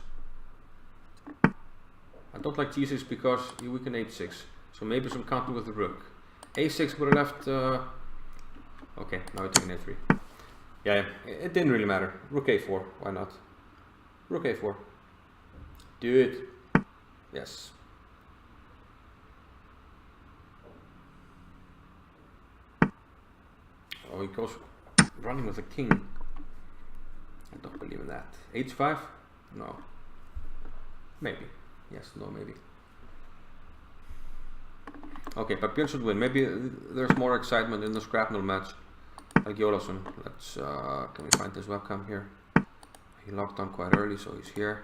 I don't like g6 because you weaken h6. So maybe some counter with the rook. a6 would have left. Okay, now we're taking a3. Yeah, it didn't really matter. Rook a4, why not? Rook a4. Do it. Yes. Oh, he goes running with the king. I don't believe in that. H5? No. Maybe. Yes, no, maybe. Okay, but Björn should win. Maybe there's more excitement in the Scrapnel match. Helgi Ólafsson. Let's, can we find this webcam here? He logged on quite early, so he's here.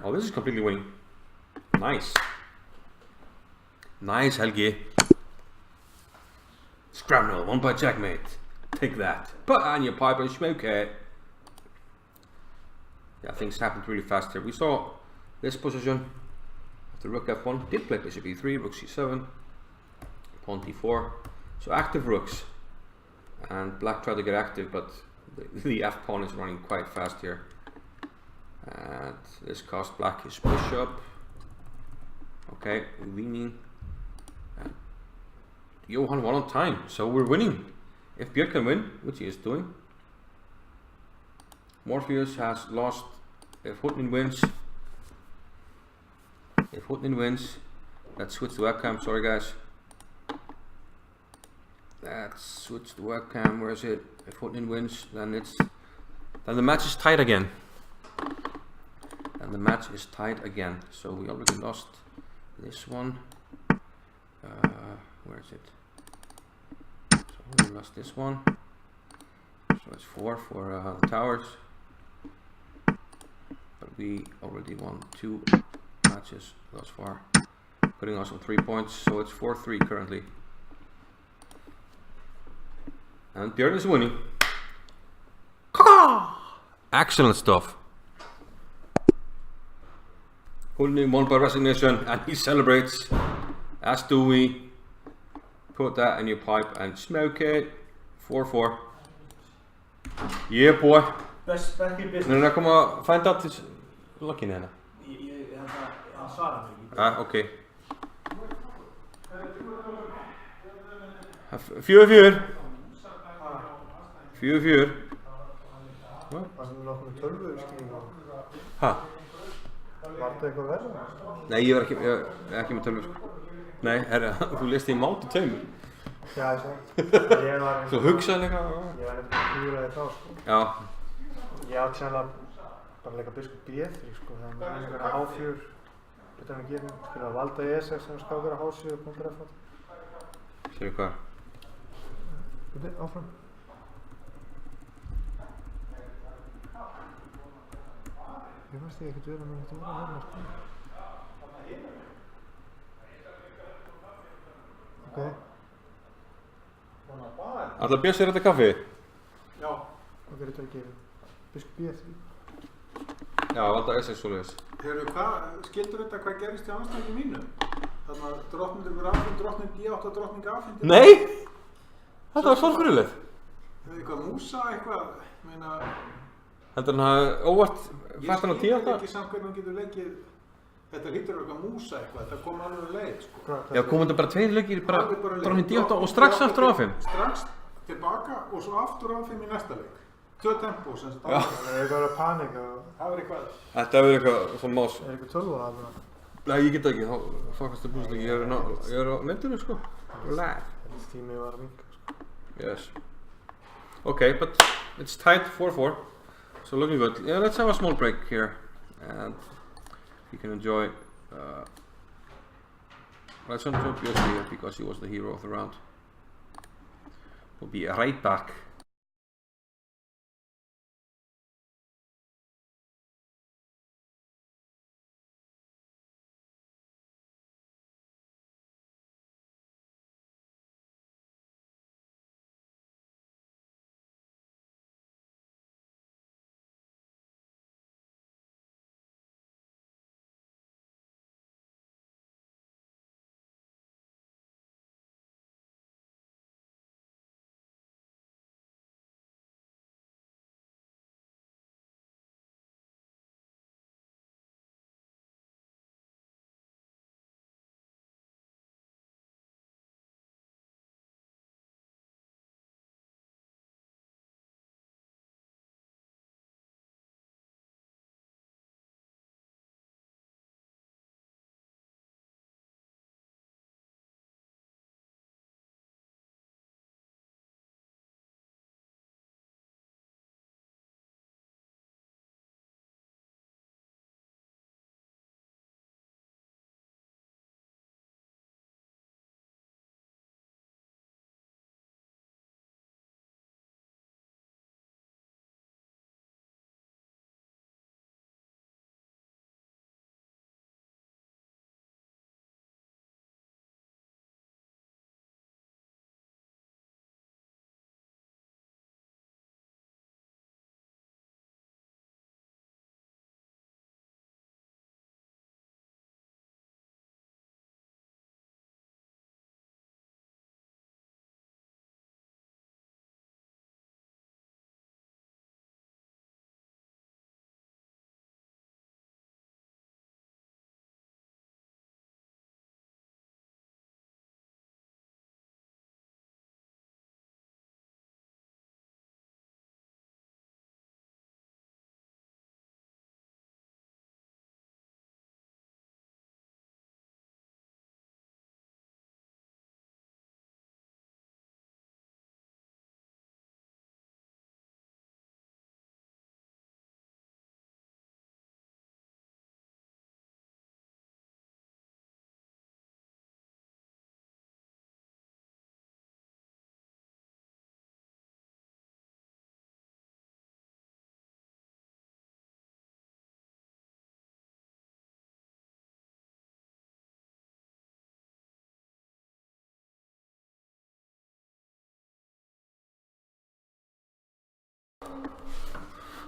Oh, this is completely winning. Nice. Nice, Helgi. Scrapnel, won by checkmate. Take that. Put on your pipe and smoke it. Yeah, things happened really fast here. We saw this position after rook f1. Did play bishop e3, rook c7, pawn d4. So active rooks. And black tried to get active, but the f pawn is running quite fast here. And this cost black his bishop. Okay, winning. And Johan won on time, so we're winning. If Björn can win, which he is doing. Morpheus has lost. If Hutnin wins, let's switch the webcam. Sorry guys. Let's switch the webcam. Where is it? If Hutnin wins, then the match is tied again. And the match is tied again. So we already lost this one. Where is it? So we lost this one. So it's 4 for the towers. But we already won 2 matches thus far, putting us on 3 points. So it's 4-3 currently. And Björn is winning. Excellent stuff. Hulni won by resignation, and he celebrates, as do we. Put that in your pipe and smoke it. 4-4. Yeah, boy. Best back in business. Nú er að koma að find out this loggin hérna. Hann svarar mig ekki. Ah, ok. 4-4. 4-4. Það sem við nokkuð með tölvuskýringu. Ha? Var þetta eitthvað verða? Nei, ég er ekki með tölvu sko. Nei, þú lest í mátu taumur. Já, ég sagði. Ég var Þú hugsaði líka. Ég var eitthvað klúraði þá sko. Já. Ég átti sannlega bara að leika biskup B3 sko. Það var einhvern veginn H4. Þetta er að gera. Spila valda í E6 sem skákur á H7 og punktur F8. Sér hvað? Þetta er áfram. Ég veist ég ekkert vera með þetta voru að verða sko. Ok. Ætla Björn sér þetta kaffi? Já. Hvað er þetta að gera? Biskup B3. Já, valda S6 svoleiðis. Heyrðu, skildur þetta hvað gerist í anstæðingi mínu? Þannig að drottning verður afhend, drottning D8 og drottning afhend. Nei! Þetta var stórfyrirlið. Hefur eitthvað músa eitthvað, meina... Heldur hann hafi óvart fætt hann á 10 Ég skil ekki samt hvernig hann getur leikið... Þetta hlýtur eitthvað músa eitthvað, þetta kom alveg leið, sko. Já, komum þetta bara 2 leikir, bara drottning D8 og strax aftur á A5. Strax tilbaka og svo aftur á A5 í næsta leik. 2 tempó, sem sagt. Já. Það er eitthvað að panika. Það verður eitthvað. Þetta verður eitthvað svona más. Er eitthvað tölva að það? Nei, ég get það ekki, þá fokast það búinst ekki. Ég er á netinu, sko. Live. Tímið var að minka, sko. Yes. Okay, but it's tied 4-4. So looking good. Yeah, let's have a small break here. And you can enjoy... let's enjoy Björn here, because he was the hero of the round. We'll be right back.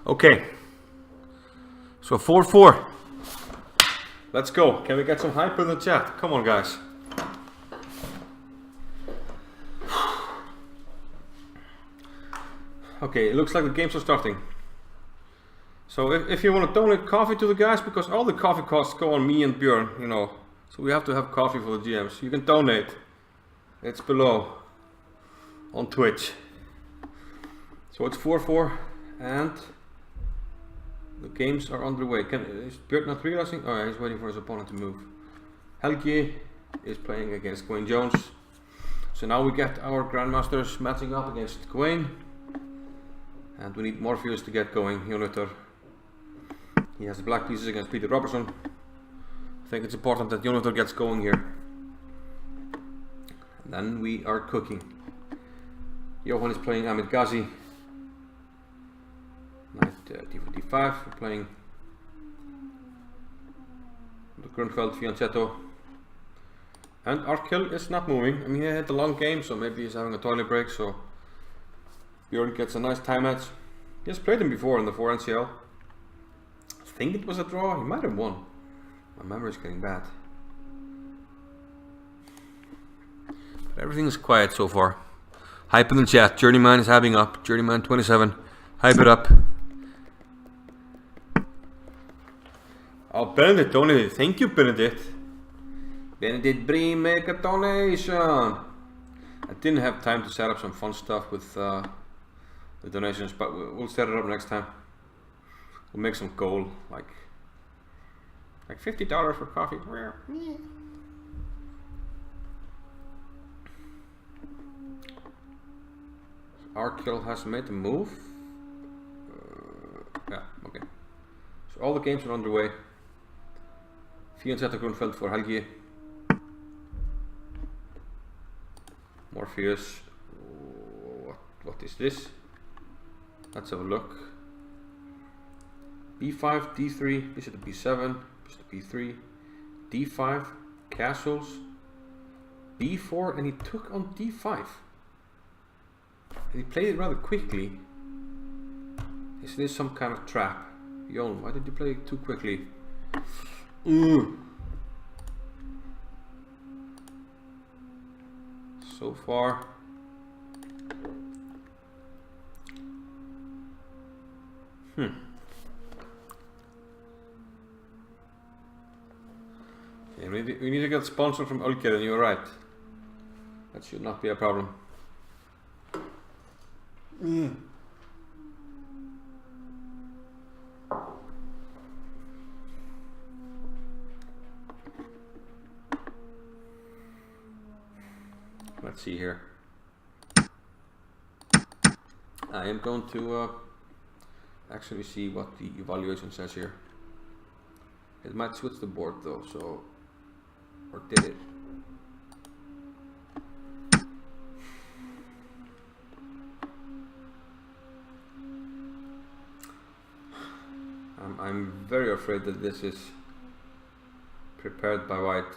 Okay. So 4-4. Let's go. Can we get some hype in the chat? Come on, guys. Okay, it looks like the games are starting. So if you want to donate coffee to the guys, because all the coffee costs go on me and Björn, you know, so we have to have coffee for the GMs. You can donate. It's below on Twitch. So it's 4-4 and the games are underway. Is Björn not realizing? Oh, yeah, he's waiting for his opponent to move. Helgi is playing against Gawain Jones. So now we get our grandmasters matching up against Gawain. And we need Morpheus to get going. Jónatan. He has the black pieces against Peter Robertson. I think it's important that Jónatan gets going here. And then we are cooking. Johan is playing Amit Ghazi. Knight d4 d5. We're playing the Grunfeld Fianchetto. And Arkell is not moving. I mean, he had a long game, so maybe he's having a toilet break. So Björn gets a nice time match. He has played him before in the 4 NCL. I think it was a draw. He might have won. My memory is getting bad. But everything is quiet so far. Hype in the chat. Journeyman is hyping up. Journeyman 27. Hype it up. Oh, Benedict donated. Thank you, Benedict. Benedict Breen, make a donation. I didn't have time to set up some fun stuff with the donations, but we'll set it up next time. We'll make some goal, like $50 for coffee. Arkell has made a move. Yeah, okay. So all the games are underway. Fianchetto Grunfeld for Helgi. Morpheus. What is this? Let's have a look. b5, d3, bishop to b7, bishop to b3, d5, castles, b4, and he took on d5. And he played it rather quickly. Is this some kind of trap? Jon, why did you play it too quickly? So far. Okay, we need to get sponsored from Ulker, and you're right. That should not be a problem. Let's see here. I am going to actually see what the evaluation says here. It might switch the board though, so, or did it? I'm very afraid that this is prepared by white.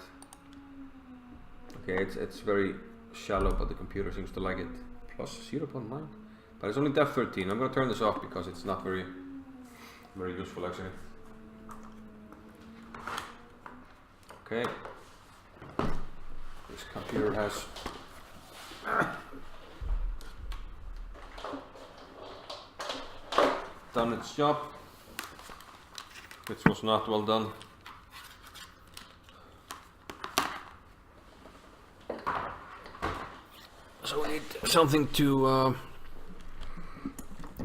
Okay, it's very shallow, but the computer seems to like it. Plus 0.9, but it's only depth 13. I'm going to turn this off because it's not very useful actually. Okay, this computer has done its job, which was not well done. So we need something to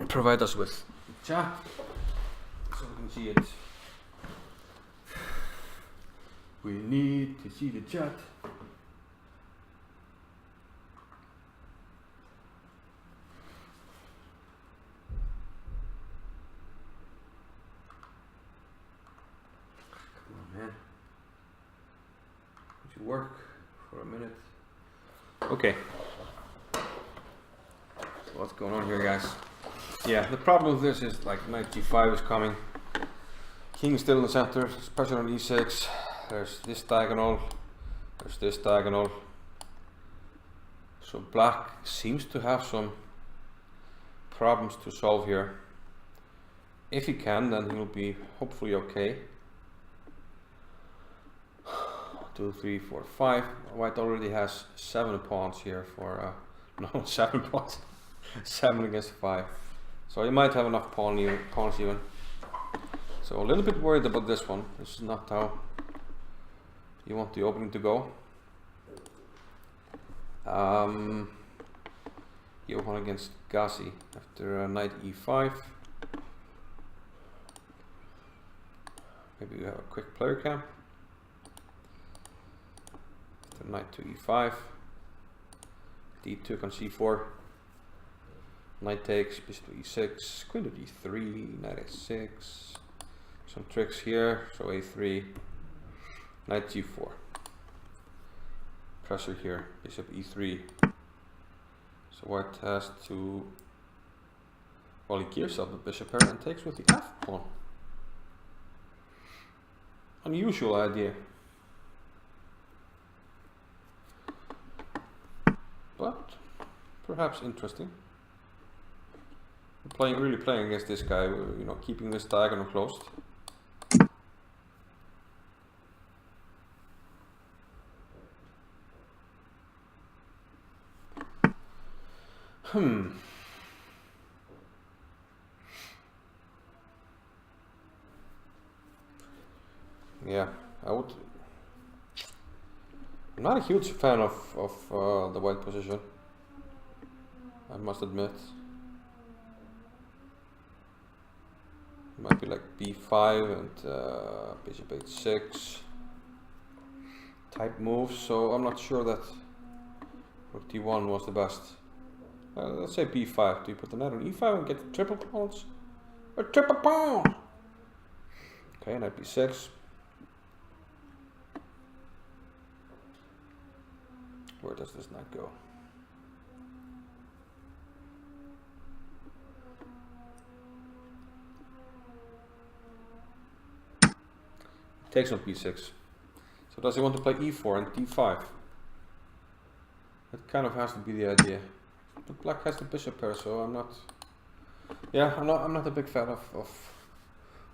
provide us with chat, so we can see it. We need to see the chat. Come on, man. Would you work for a minute? Okay. What's going on here, guys? Yeah, the problem with this is like knight g5 is coming. King is still in the center. There's pressure on e6. There's this diagonal. There's this diagonal. So black seems to have some problems to solve here. If he can, then he will be hopefully okay. 2, 3, 4, 5. White already has 7 pawns here for no, 7 pawns. 7 against 5. So he might have enough pawns even. So a little bit worried about this one. This is not how you want the opening to go. Johan against Gazi after knight e5. Maybe we have a quick player cam. After knight to e5. d2 on c4. Knight takes, bishop to e6, queen to d3, knight a6. Some tricks here, so a3, knight g4. Pressure here, bishop e3. So white has to, well, he gears up the bishop here and takes with the f pawn. Unusual idea. But perhaps interesting. Really playing against this guy, you know, keeping this diagonal closed. Yeah, I'm not a huge fan of the white position, I must admit. Might be like b5 and bishop h6 type moves, so I'm not sure that rook d1 was the best. Let's say b5. Do you put the knight on e5 and get the triple pawns? A triple pawn! Okay, knight b6. Where does this knight go? Takes on b6. So does he want to play e4 and d5? That kind of has to be the idea. But black has the bishop pair, so I'm not. Yeah, I'm not a big fan of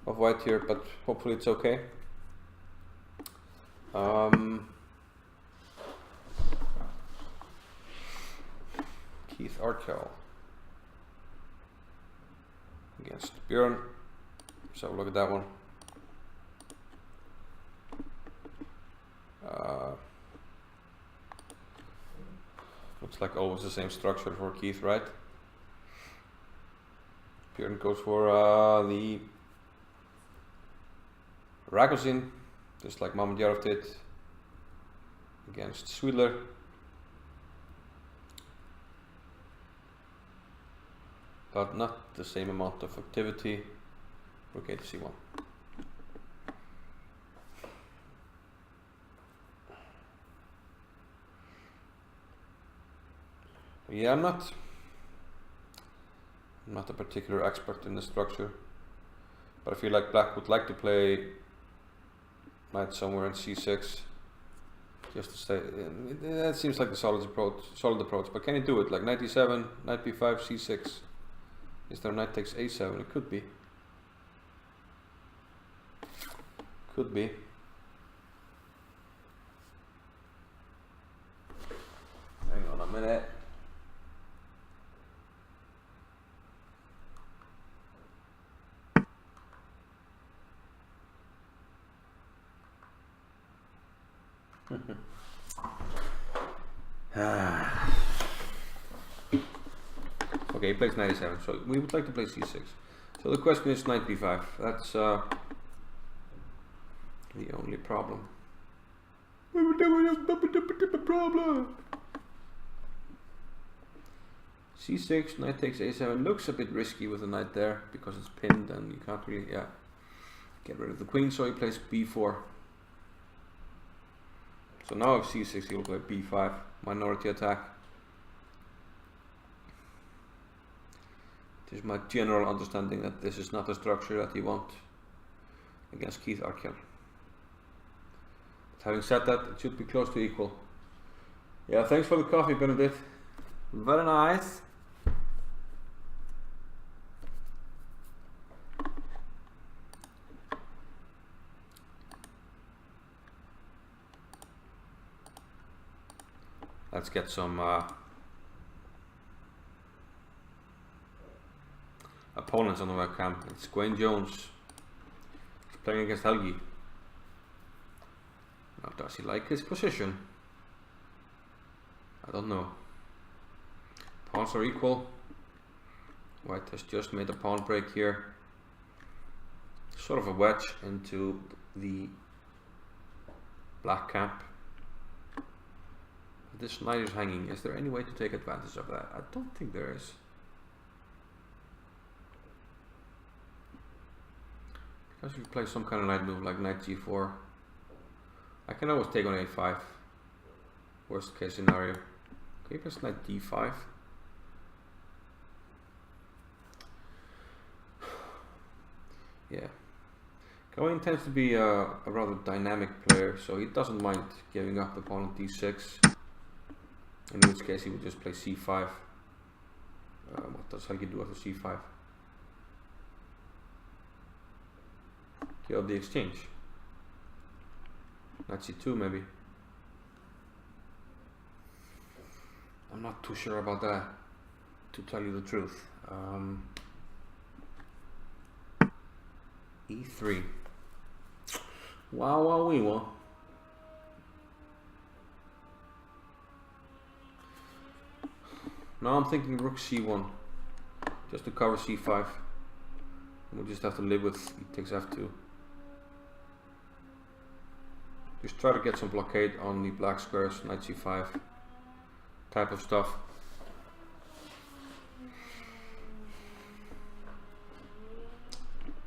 white here, but hopefully it's okay. Keith Arkell against Björn. Let's have a look at that one. Looks like always the same structure for Keith, right? Björn goes for the Ragozin, just like Mamadjarov did against Swidler. But not the same amount of activity. Okay, to c1. Yeah, I'm not a particular expert in the structure, but I feel like black would like to play knight somewhere in c6, just to stay. That seems like the solid approach. But can you do it? Like knight e7, knight b5, c6. Is there knight takes a7? It could be. Could be. Hang on a minute. Okay, he plays knight e7, so we would like to play c6. So the question is knight b5. That's the only problem. c6, knight takes a7 looks a bit risky with the knight there because it's pinned and you can't really get rid of the queen, so he plays b4. So now if c6 he'll play b5, minority attack. It is my general understanding that this is not a structure that you want against Keith Arkell. But having said that, it should be close to equal. Yeah, thanks for the coffee, Benedict. Very nice. Let's get some opponents on the webcam. It's Gwaine Jones. He's playing against Helgi. Now, does he like his position? I don't know. Pawns are equal. White has just made a pawn break here. Sort of a wedge into the black camp. This knight is hanging. Is there any way to take advantage of that? I don't think there is. Because if you play some kind of knight move like knight g4, I can always take on a5. Worst case scenario. Okay, press knight d5. Yeah. Gwaine tends to be a rather dynamic player, so he doesn't mind giving up the pawn on d6. In which case he would just play c5. What does Helgi do after c5? Kill the exchange. Knight c2 maybe. I'm not too sure about that, to tell you the truth. e3. Wow, wee wow. Now I'm thinking rook c1, just to cover c5. And we'll just have to live with he takes f2. Just try to get some blockade on the black squares, knight c5 type of stuff.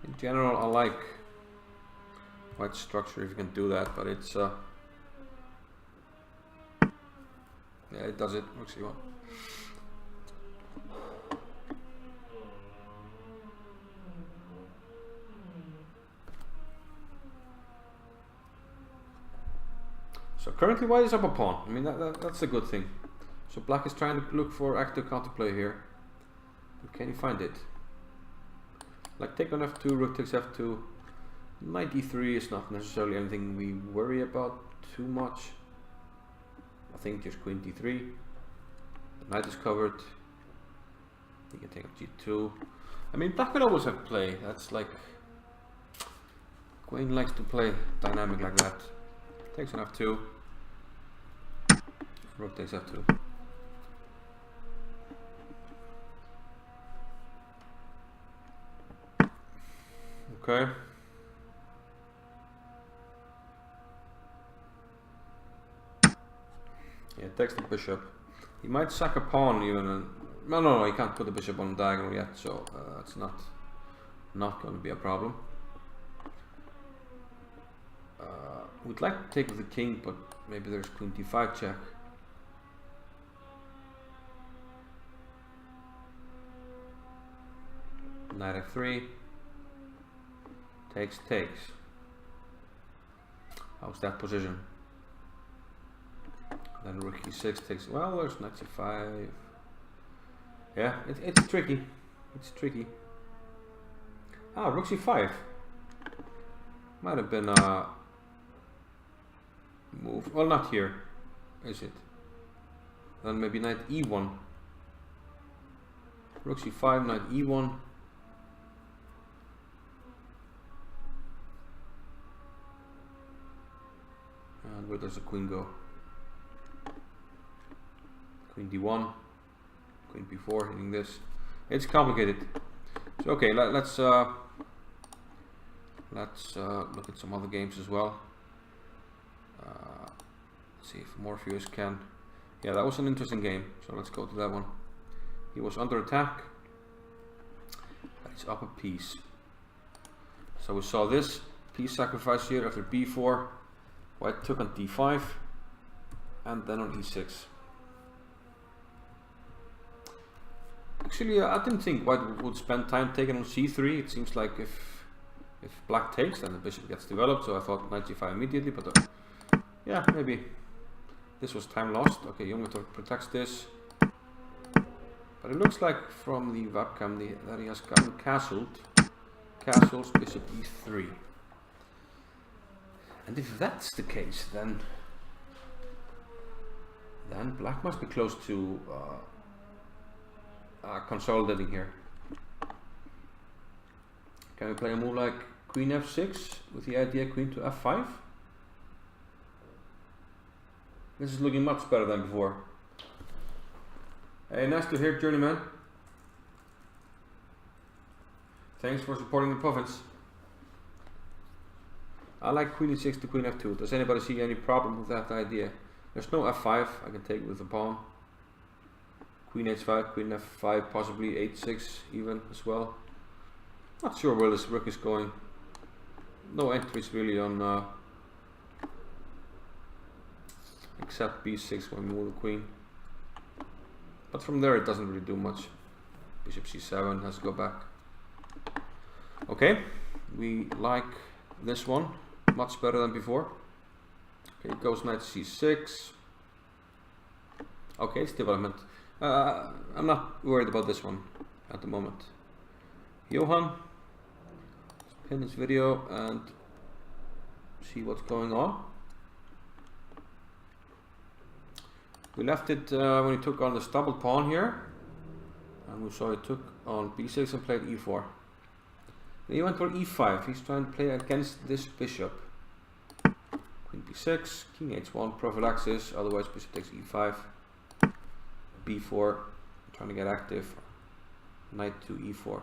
In general, I like white structure if you can do that, but it's yeah, it does it. Rook c1. So currently white is up a pawn. I mean that's a good thing. So black is trying to look for active counterplay here. But can you find it? Like take on f2, rook takes f2. Knight e3 is not necessarily anything we worry about too much. I think just queen d3. The knight is covered. You can take up g2. I mean black will always have play. That's like Gwaine likes to play dynamic like that. Takes on f2. Rook takes f2. Okay. Yeah, takes the bishop. He might sack a pawn even. And, no, he can't put the bishop on the diagonal yet, so that's not going to be a problem. We'd like to take with the king, but maybe there's queen d5 check. Knight f3. Takes. How's that position? Then rook e6 takes. Well, there's knight c5. Yeah, it's tricky. It's tricky. Ah, rook c5. Might have been a move. Well, not here, is it? Then maybe knight e1. Rook c5, knight e1. And where does the queen go? Queen d1, queen b4, hitting this. It's complicated. So okay, let's look at some other games as well. Let's see if Morpheus can. Yeah, that was an interesting game. So let's go to that one. He was under attack. He's up a piece. So we saw this piece sacrifice here after b4. White took on d5 and then on e6. Actually, I didn't think white would spend time taking on c3. It seems like if black takes, then the bishop gets developed. So I thought knight g5 immediately, but yeah, maybe this was time lost. Okay, Youngmeter protects this, but it looks like from the webcam that he has gotten castled. Castles bishop e3. And if that's the case, then Then black must be close to consolidating here. Can we play a move like queen f6 with the idea queen to f5? This is looking much better than before. Hey, nice to hear, Journeyman. Thanks for supporting the Puffins. I like queen e6 to queen f2. Does anybody see any problem with that idea? There's no f5. I can take with the pawn. Queen h5, queen f5, possibly h6 even as well. Not sure where this rook is going. No entries really on except b6 when we move the queen. But from there it doesn't really do much. Bishop c7 has to go back. Okay, we like this one much better than before. Okay, it goes knight c6. Okay, it's development. I'm not worried about this one at the moment. Johan, let's pin this video and see what's going on. We left it when he took on the double pawn here, and we saw he took on b6 and played e4. Then he went for e5. He's trying to play against this bishop. Queen b6, king h1 prophylaxis, otherwise bishop takes e5, b4, trying to get active, knight to e4.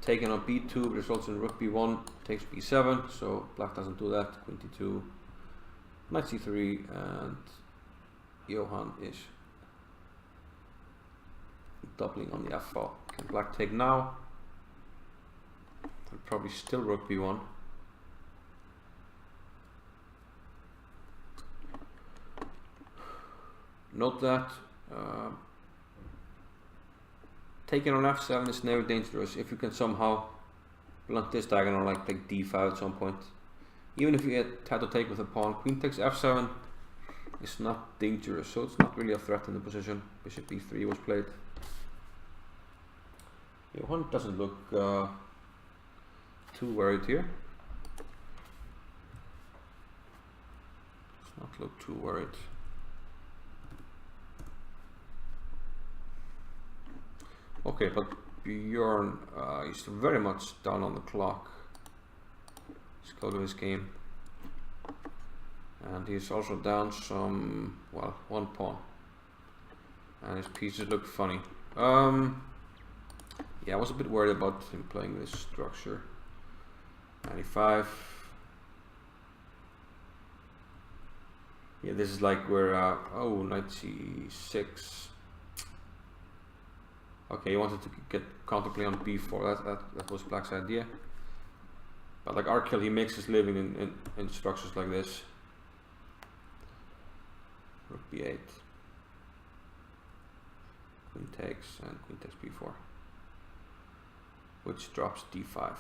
Taken on b2 results in rook b1, takes b7, so black doesn't do that. Queen d2, knight c3, and Johan is doubling on the f-file. Can black take now? And probably still rook b1. Note that taking on f7 is never dangerous if you can somehow blunt this diagonal, like take d5 at some point. Even if you had to take with a pawn, queen takes f7 is not dangerous, so it's not really a threat in the position. Bishop b3 was played. Johan doesn't look too worried here. Does not look too worried. Okay, but Bjorn is very much down on the clock. Let's go to his game. And he's also down some, well, one pawn. And his pieces look funny. Yeah, I was a bit worried about him playing this structure. 95. Yeah, this is like where, oh, knight c6. Okay, he wanted to get counterplay on b4. That was black's idea. But like Arkell, he makes his living in structures like this. Rook b8. Queen takes and queen takes b4. Which drops d5.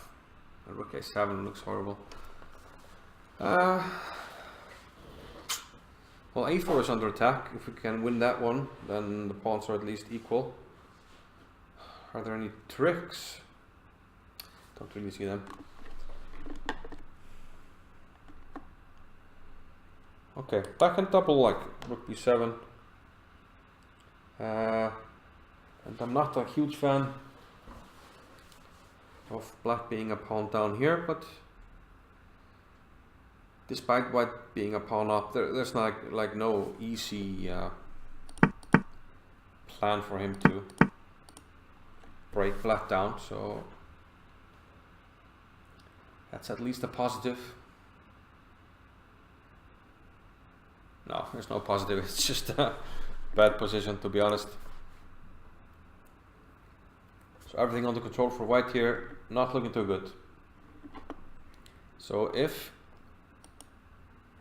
And rook a7 looks horrible. Well, a4 is under attack. If we can win that one, then the pawns are at least equal. Are there any tricks? Don't really see them. Okay, black can double like rook b7. And I'm not a huge fan of black being a pawn down here, but despite white being a pawn up, there's not like no easy plan for him to break black down, so that's at least a positive. No, there's no positive, it's just a bad position, to be honest. So everything under control for white here, not looking too good. So if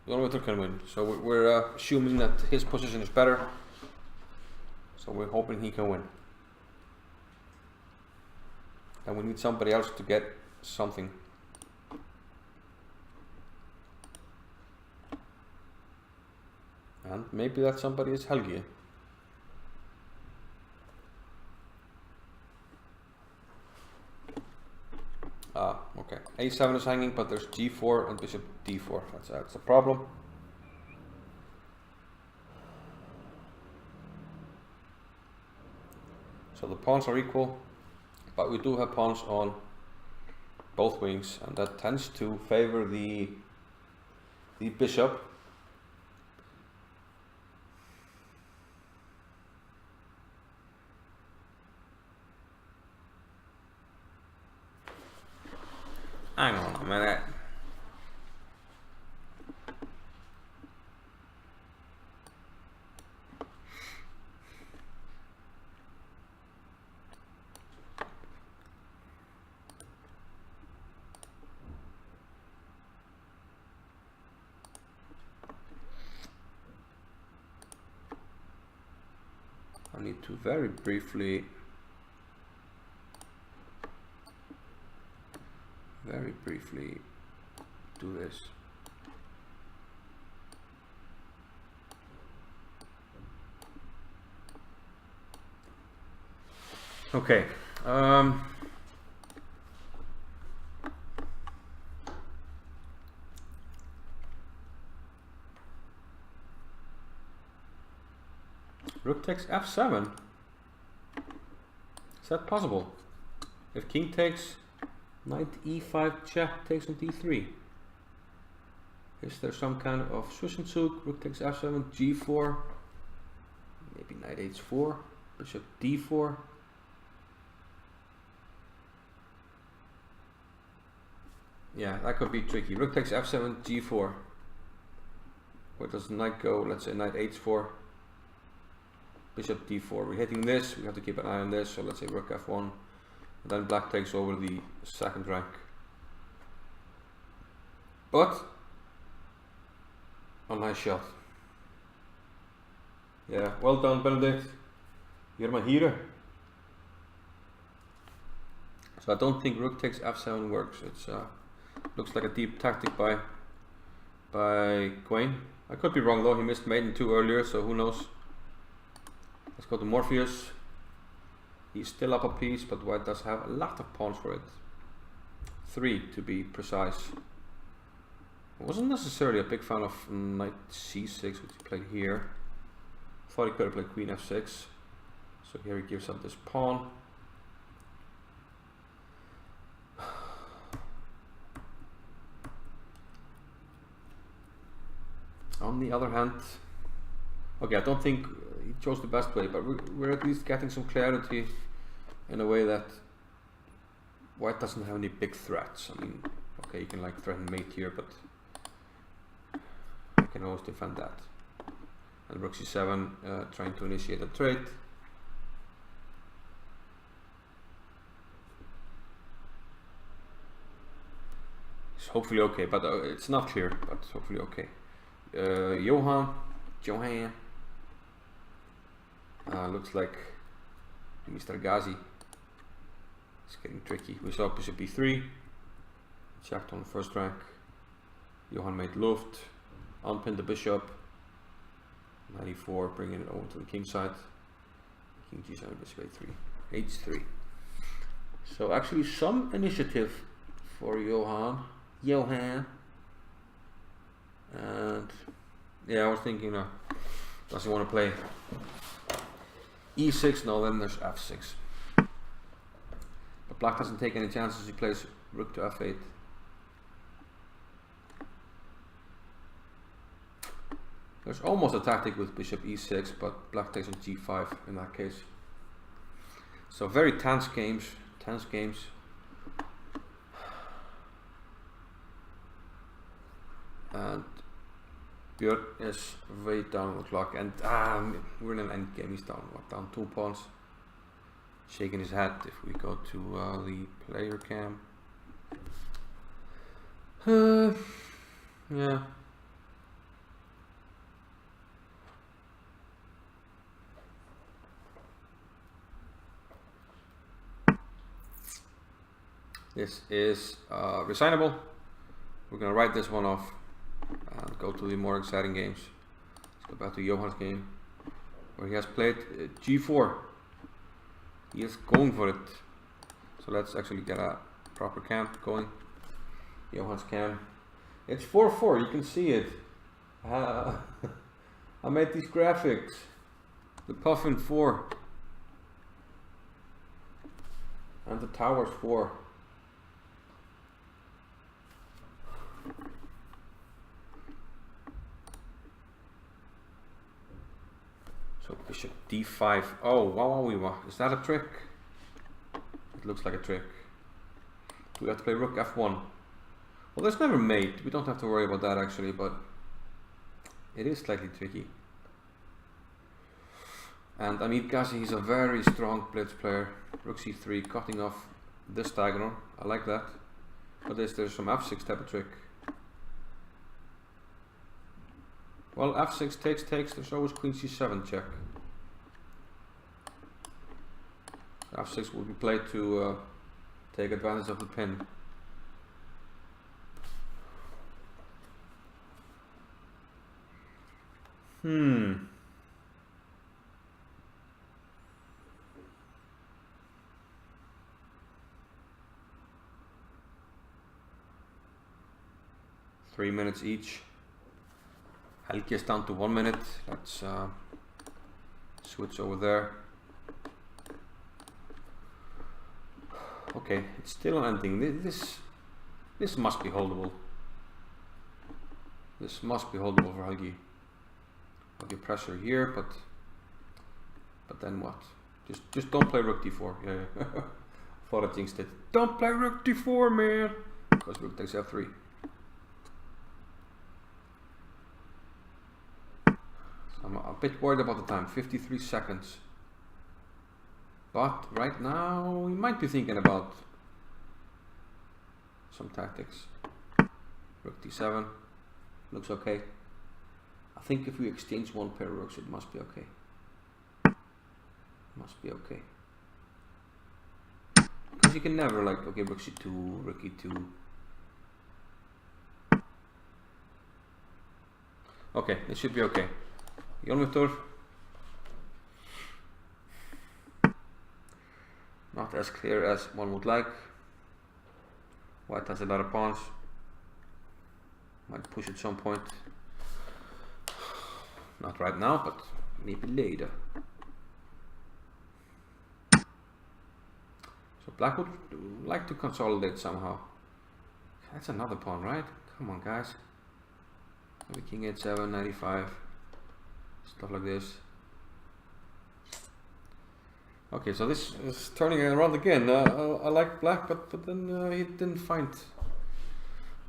Jonathan can win, so we're assuming that his position is better, so we're hoping he can win. And we need somebody else to get something. And maybe that somebody is Helgi. Ah, okay. a7 is hanging, but there's g4 and bishop d4. That's a problem. So the pawns are equal, but we do have pawns on both wings, and that tends to favor the bishop. Hang on a minute. I need to very briefly do this. Okay. Rook takes f7. Is that possible? If king takes, knight e5 check takes on d3. Is there some kind of Zwischenzug? Rook takes f7, g4, maybe knight h4, bishop d4. Yeah, that could be tricky. Rook takes f7, g4. Where does the knight go? Let's say knight h4, bishop d4. We're hitting this, we have to keep an eye on this, so let's say rook f1. And then black takes over the second rank. But a nice shot. Yeah, well done, Benedict. You're my hero. So I don't think rook takes f7 works. It's looks like a deep tactic by Quain. I could be wrong though. He missed mate in 2 earlier, so who knows. Let's go to Morpheus. He's still up a piece, but white does have a lot of pawns for it. 3 to be precise. I wasn't necessarily a big fan of knight c6, which he played here. Thought he could have played queen f6. So here he gives up this pawn. On the other hand, okay, I don't think he chose the best way, but we're at least getting some clarity in a way that white doesn't have any big threats. I mean, okay, you can like threaten mate here, but you can always defend that. And rook c7 trying to initiate a trade. It's hopefully okay, but it's not clear, but hopefully okay. Johan looks like Mr. Ghazi. It's getting tricky. We saw bishop b3, checked on the first rank. Johan made Luft, unpinned the bishop. Knight e4, bringing it over to the king side. King g7, bishop a3, h3. So actually some initiative for Johan. And yeah, I was thinking, does he want to play e6? No, then there's f6. But black doesn't take any chances. He plays rook to f8. There's almost a tactic with bishop e6, but black takes on g5 in that case. So very tense games. And Björn is way down on the clock, and we're in an end game. He's down, what, down 2 pawns. Shaking his head. If we go to the player cam, yeah. This is resignable. We're gonna write this one off and go to the more exciting games. Let's go back to Johan's game, where he has played g4. He is going for it. So let's actually get a proper cam going. Johan's cam. It's 4-4. You can see it. I made these graphics. The Puffin 4. And the tower's 4. So bishop d5. Oh, wow. Is that a trick? It looks like a trick. Do we have to play rook f1? Well, there's never mate. We don't have to worry about that actually, but it is slightly tricky. And Amit Ghazi, he's a very strong blitz player. Rook c3, cutting off this diagonal. I like that. But there's some f6 type of trick. Well, f6 takes. There's always queen c7 check. f6 will be played to take advantage of the pin. Three minutes each. Helgi is down to 1 minute. Let's switch over there. Okay, it's still an ending. This must be holdable. This must be holdable for Helgi. Okay, pressure here, but then what? Just don't play rook d4. Yeah. Thought I jinxed it. Don't play rook d4, man. Because rook takes f3. I'm a bit worried about the time, 53 seconds. But right now, we might be thinking about some tactics. Rook d7, looks okay. I think if we exchange one pair of rooks, it must be okay. Must be okay. Because you can never like, okay, rook c2, rook e2. Okay, it should be okay. Jónvitur, not as clear as one would like. White has a lot of pawns. Might push at some point. Not right now, but maybe later. So black would like to consolidate somehow. That's another pawn, right? Come on, guys. Maybe king h7, 95. Stuff like this. Okay, so this is turning around again. I like black, but then he didn't find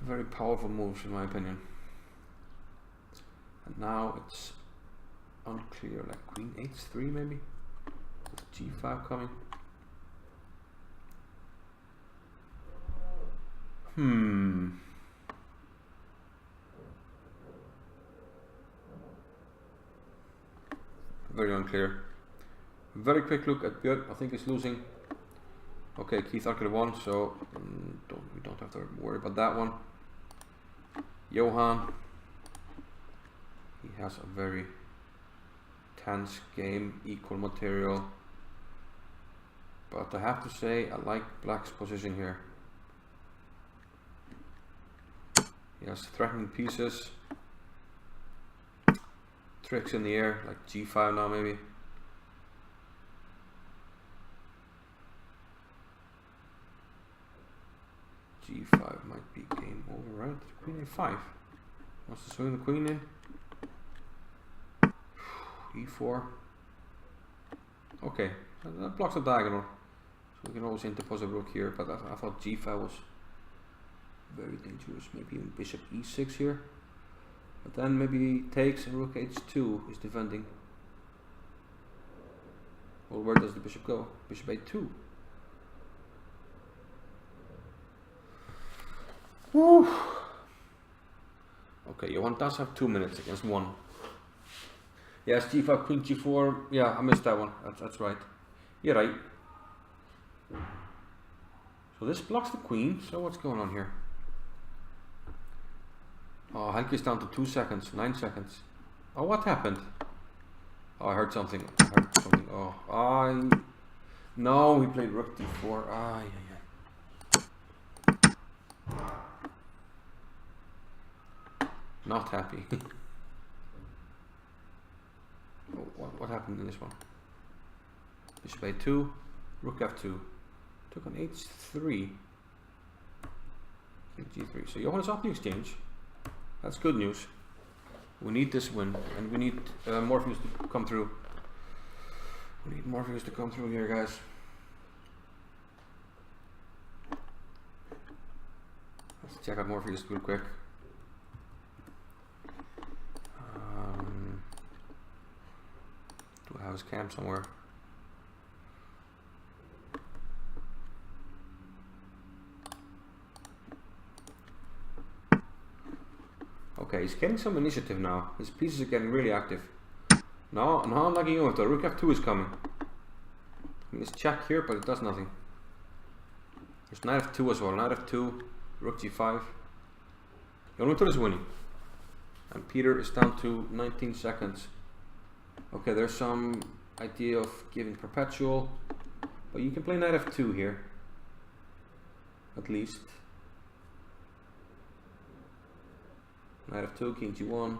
very powerful moves in my opinion. And now it's unclear, like queen h3 maybe? With g5 coming. Very unclear. Very quick look at Björn. I think he's losing. Okay, Keith Archer won, so we don't have to worry about that one. Johan. He has a very tense game, equal material. But I have to say, I like black's position here. He has threatening pieces. Tricks in the air, like g5 now maybe. g5 might be game over, right? Queen a5. Wants to swing the queen in. e4. Okay, that blocks the diagonal. So we can always interpose a rook here, but I thought g5 was very dangerous. Maybe even bishop e6 here. But then maybe takes and rook h2 is defending. Well, where does the bishop go? Bishop a2. Woo. Okay, Johan does have 2 minutes against 1. Yes, g5, queen g4. Yeah, I missed that one. That's right. You're right. So this blocks the queen. So what's going on here? Oh, Helgi's down to 2 seconds, 9 seconds. Oh, what happened? Oh, I heard something. Oh, no, he played rook d4. Yeah. Not happy. Oh, what happened in this one? Bishop a2, rook f2. Took on h3. King g3. So Johan is off the exchange. That's good news. We need this win, and we need Morpheus to come through. We need Morpheus to come through here, guys. Let's check out Morpheus real quick. Do I have his camp somewhere? Okay, he's getting some initiative now. His pieces are getting really active. Now I'm liking you with the rook f2 is coming. I mean, it's check here, but it does nothing. There's knight f2 as well. Knight f2, rook g5. Jónmundur is winning. And Peter is down to 19 seconds. Okay, there's some idea of giving perpetual. But you can play knight f2 here. At least. Knight f2, king g1.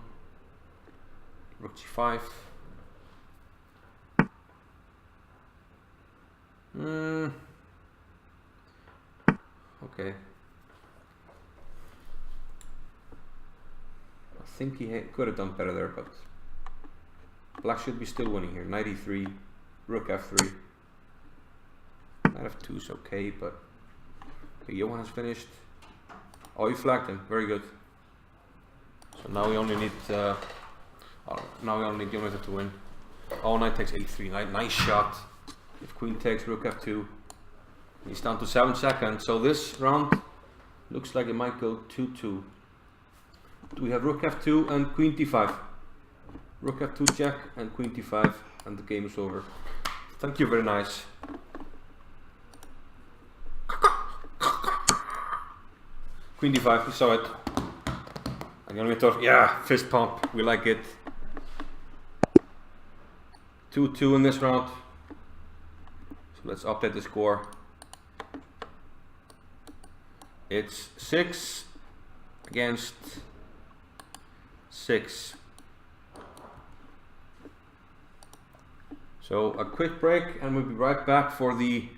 Rook g5. Okay. I think he could have done better there, but black should be still winning here. Knight e3, rook f3. Knight f2 is okay, but okay, Johan has finished. Oh, he flagged him. Very good. So now we only need Jónmundur to win. Oh, knight takes a3. Nice shot. If queen takes rook f2, he's down to 7 seconds. So this round looks like it might go 2-2. Do we have rook f2 and queen d5? Rook f2 check and queen d5, and the game is over. Thank you, very nice. Queen d5, we saw it. And Jónmundur, yeah, fist pump, we like it. 2-2 in this round. So let's update the score. It's 6 against 6. So a quick break and we'll be right back for the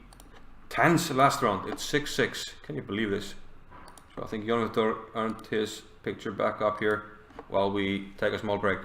tense last round. It's 6-6. Can you believe this? So I think Jónmundur earned his picture back up here while we take a small break.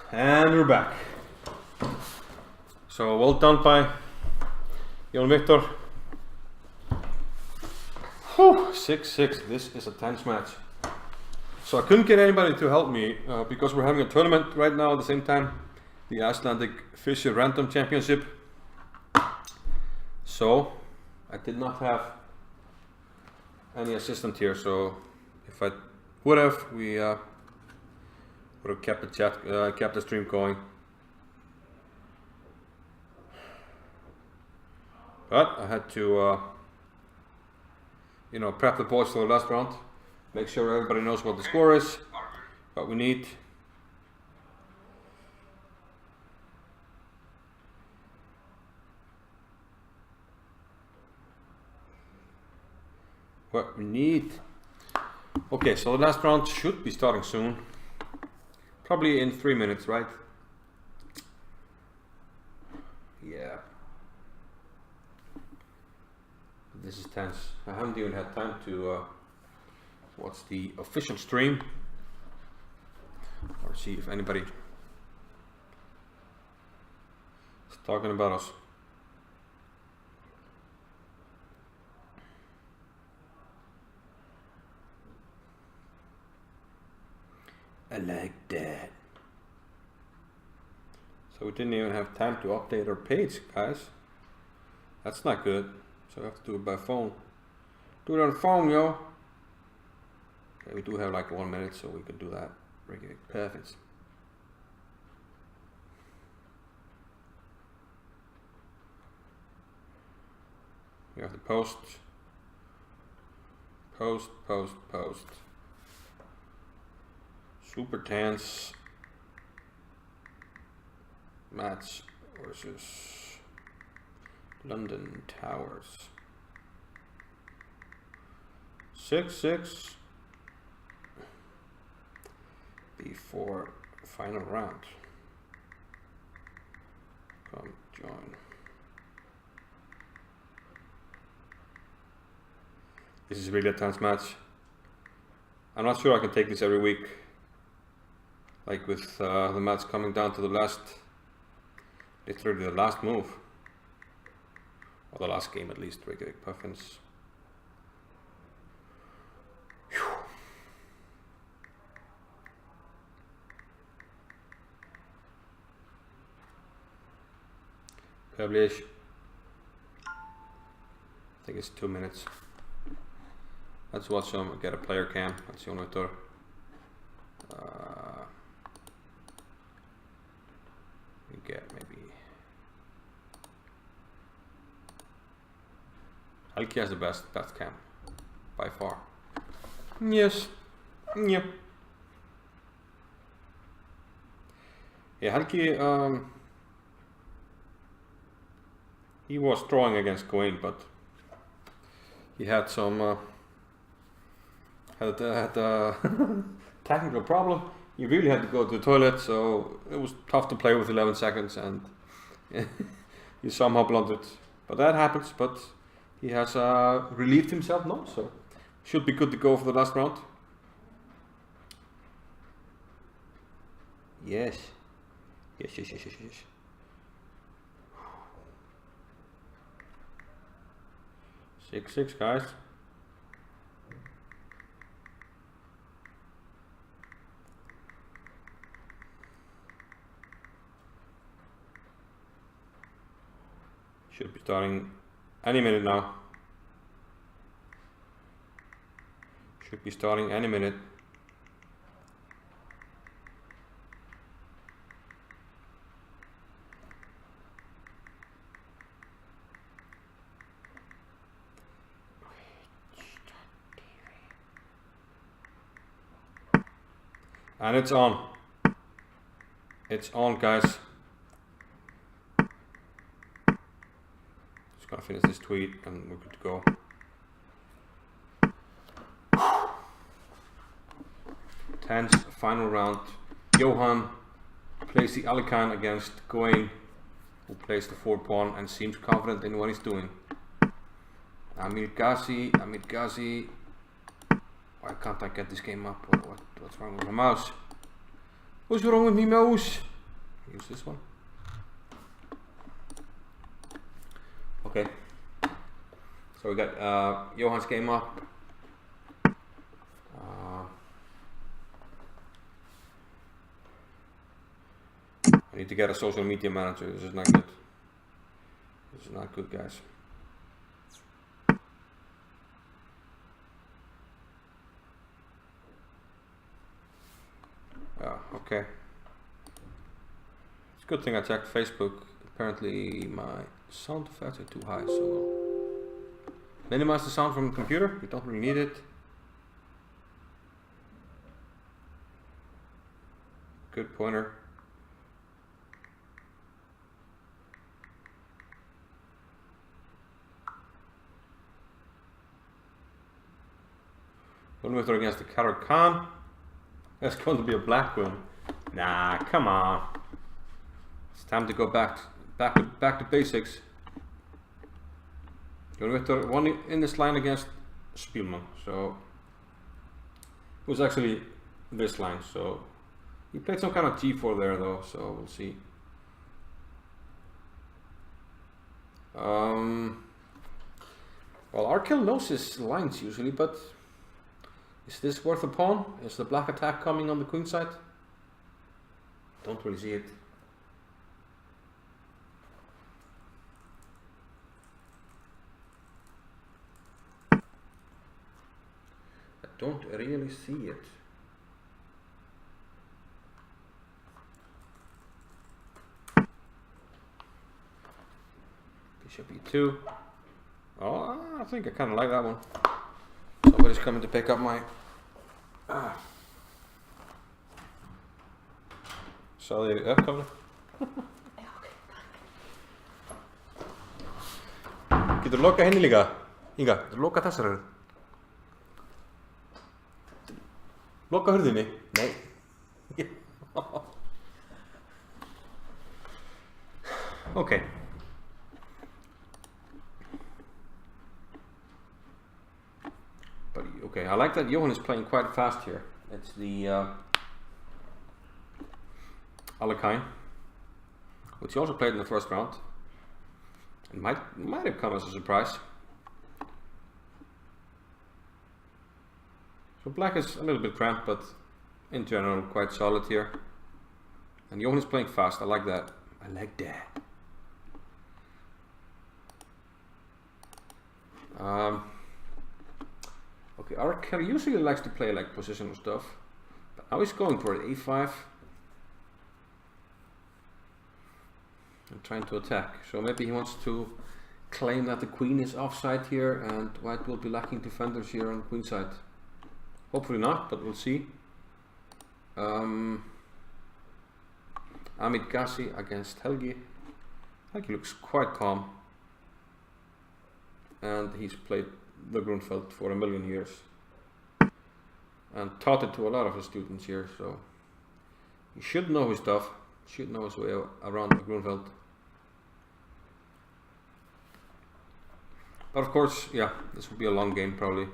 And we're back. So well done by Jón Viktor. 6-6. This is a tense match. So I couldn't get anybody to help me because we're having a tournament right now at the same time, the Icelandic Fisher Random Championship. So I did not have any assistant here. So if I would have, we would have kept the chat, kept the stream going. But I had to, you know, prep the boys for the last round. Make sure everybody knows what the score is, what we need. What we need. Okay, so the last round should be starting soon. Probably in 3 minutes, right? Yeah. This is tense. I haven't even had time to watch the official stream or see if anybody is talking about us. I like that. So we didn't even have time to update our page, guys. That's not good. So I have to do it by phone. Do it on the phone, yo. Okay, we do have like 1 minute, so we can do that. Reykjavik Puffins. We have to post. Post. Super tense match versus London Towers. 6-6 before final round. Come join. This is really a tense match. I'm not sure I can take this every week. Like with the match coming down to the last, literally the last move. Or the last game at least, Reykjavik Puffins. Publish. I think it's 2 minutes. Let's watch some, get a player cam. Let's see on Twitter. We get maybe Helgi has the best cam by far. Yes. Yep. Yeah, Helgi he was drawing against Gawain, but he had some had a technical problem. He really had to go to the toilet, so it was tough to play with 11 seconds, and he somehow blundered. But that happens. But he has relieved himself now, so should be good to go for the last round. Yes. 6-6, guys. Should be starting any minute now. Should be starting any minute. And it's on. It's on, guys. Just gotta finish this tweet and we're good to go. Tense final round. Johan plays the Alican against Gawain, who plays the 4 pawn and seems confident in what he's doing. Amir Ghazi. Why can't I get this game up? What's wrong with my mouse? What's wrong with me mouse? Use this one. Okay. So we got Johan's game up. I need to get a social media manager. This is not good. This is not good, guys. Okay. It's a good thing I checked Facebook. Apparently my sound effects are too high, so we'll minimize the sound from the computer. We don't really need it. Good pointer. One with her against the Karar Khan. That's going to be a black one. Nah, come on. It's time to go back to basics. One with her one in this line against Spielman. So it was actually this line. So he played some kind of G4 there though. So we'll see. Well, Arkell knows his lines usually, but is this worth a pawn? Is the black attack coming on the queen side? Don't really see it. I don't really see it. Bishop e2. Oh, I think I kind of like that one. Somebody's coming to pick up my Zal je uitkomen? Getur lokað henni líka? Inga, getur lokað þessari? Loka hurðinni? Nei. Okay. But okay, I like that Johan is playing quite fast here. It's the Alekine, which he also played in the first round. It might have come as a surprise. So black is a little bit cramped, but in general quite solid here. And Johan is playing fast. I like that. I like that. Okay, Arkell usually likes to play like positional stuff, but now he's going for an a5 and trying to attack. So maybe he wants to claim that the queen is offside here, and white will be lacking defenders here on queen side. Hopefully not, but we'll see. Amit Gassi against Helgi. Helgi looks quite calm, and he's played the Grunfeld for 1,000,000 years and taught it to a lot of his students here, so he should know his stuff, should know his way around the Grunfeld. But of course, yeah, this will be a long game probably.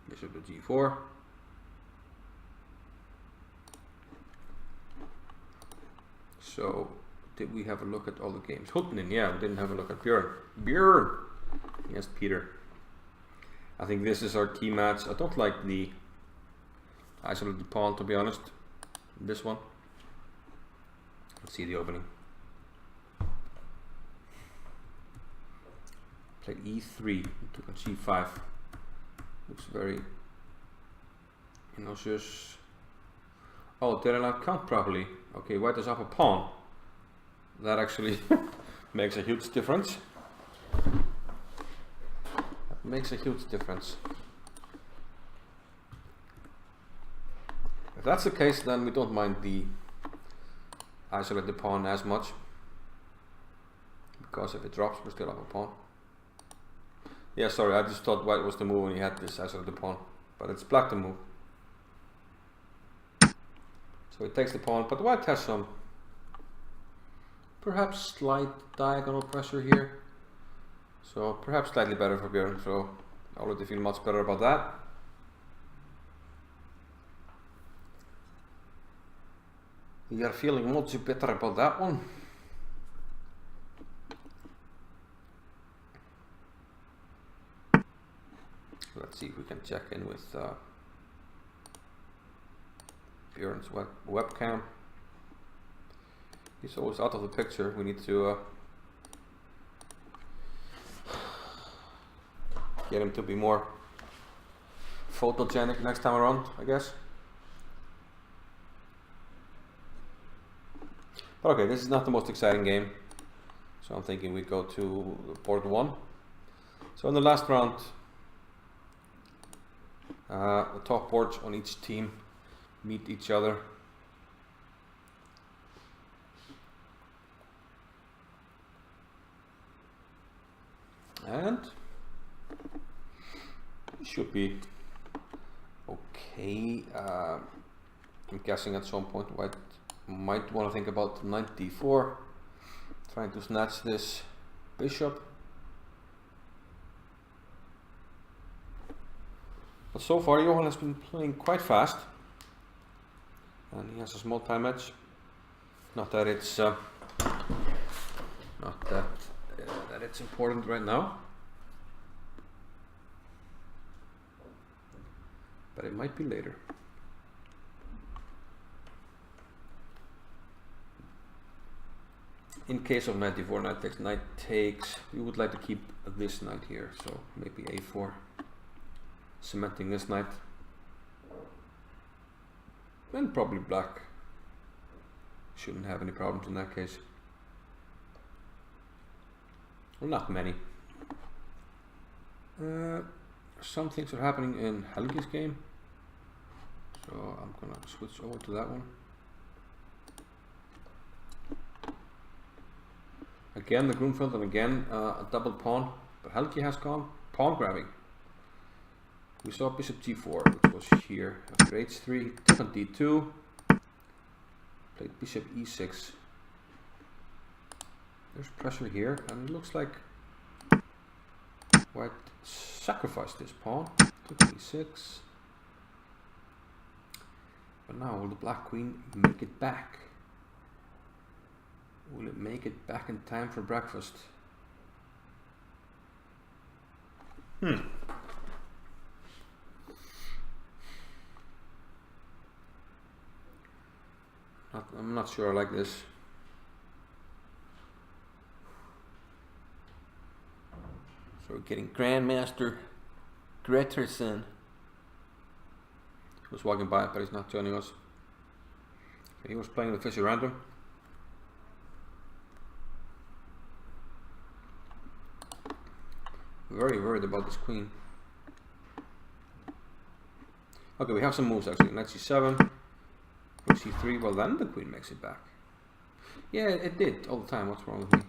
Bishop to g4. So, did we have a look at all the games? Hutnin, yeah, we didn't have a look at Björn. Björn against Peter. I think this is our key match. I don't like the isolated pawn, to be honest. This one. Let's see the opening. Played e3, took on c5. Looks very inauspicious. Oh, did I not count properly? Okay, white is up a pawn. That actually makes a huge difference. That makes a huge difference. If that's the case, then we don't mind the isolated pawn as much, because if it drops, we're still up a pawn. Yeah, sorry, I just thought white was the move when he had this isolated pawn, but it's black the move. So he takes the pawn, but white has some perhaps slight diagonal pressure here. So perhaps slightly better for Björn, so I already feel much better about that. We are feeling much better about that one. Let's see if we can check in with Björn's webcam. He's always out of the picture. We need to get him to be more photogenic next time around, I guess. But okay, this is not the most exciting game, so I'm thinking we go to board 1. So in the last round, the top boards on each team meet each other. And it should be okay. I'm guessing at some point White might want to think about knight d4, trying to snatch this bishop. But so far Johan has been playing quite fast, and he has a small time edge. Not that it's that it's important right now, but it might be later. In case of knight d4, knight takes, we would like to keep this knight here, so maybe a4, cementing this knight. And probably black shouldn't have any problems in that case. Well, not many. Some things are happening in Helgi's game, so I'm gonna switch over to that one. Again the Grunfeld, and again a double pawn, but Helgi has gone pawn grabbing. We saw bishop g4, which was here. After h3, he took on d2, played bishop e6. There's pressure here, and it looks like White sacrificed this pawn, took e6. But now will the black queen make it back? Will it make it back in time for breakfast? I'm not sure I like this. So we're getting Grandmaster Gretterson, who's walking by, but he's not joining us. He was playing with Fisher Random. Very worried about this queen. Okay, we have some moves actually. Knight c7, rook c3. Well, then the queen makes it back. Yeah, it did all the time. What's wrong with me?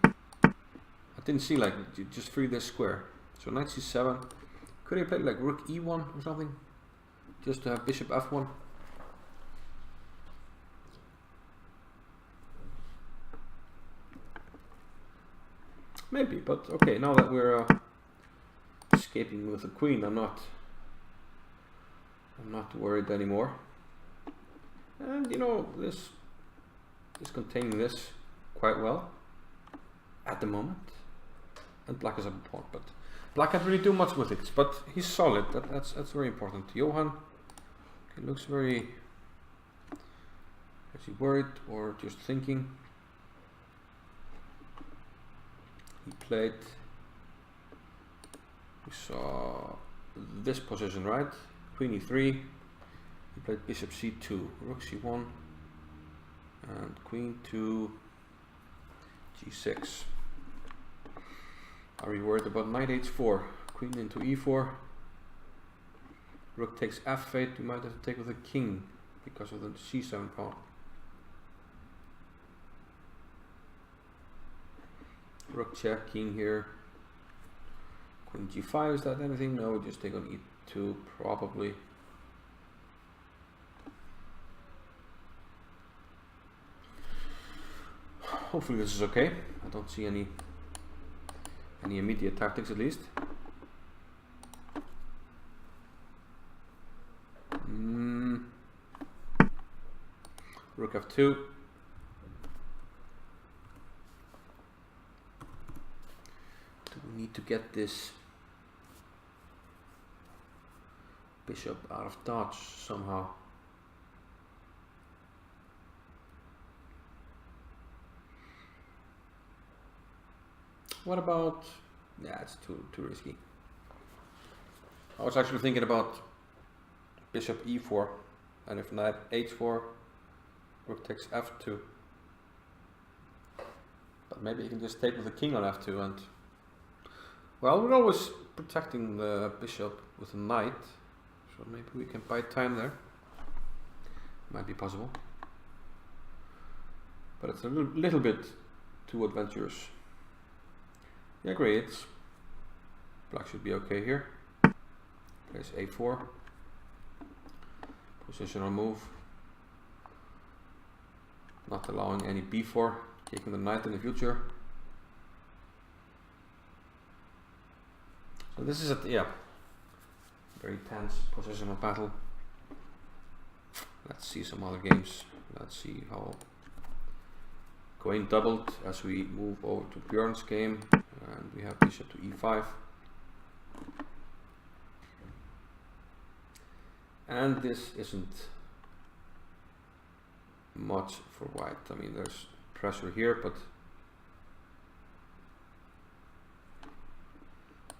I didn't see like just free this square. So knight c7. Could he play like rook e1 or something, just to have bishop f1? Maybe, but okay. Now that we're escaping with the queen, I'm not worried anymore. And you know, this is containing this quite well at the moment. And black is up a pawn, but black can't really do much with it. But he's solid. That's very important. Johan, he looks very. Is he worried or just thinking? He played. We saw this position, right? Queen e3. He played bishop c2, rook c1, and queen to g6. Are we worried about knight h4? Queen into e4. Rook takes f8. We might have to take with the king because of the c7 pawn. Rook check, king here. Queen g5, is that anything? No, we just take on e2 probably. Hopefully this is okay. I don't see any any immediate tactics at least. Rook f2. Do we need to get this bishop out of dodge somehow? What about, yeah, it's too risky. I was actually thinking about bishop e4, and if knight h4, rook takes f2. But maybe you can just take with the king on f2 and, well, we're always protecting the bishop with a knight, so maybe we can buy time there. Might be possible. But it's a little bit too adventurous. Yeah, great. Black should be okay here. Plays a4. Positional move. Not allowing any b4. Taking the knight in the future. So this is a very tense positional battle. Let's see some other games. Let's see how Queen doubled as we move over to Björn's game, and we have bishop to e5. And this isn't much for white. I mean, there's pressure here, but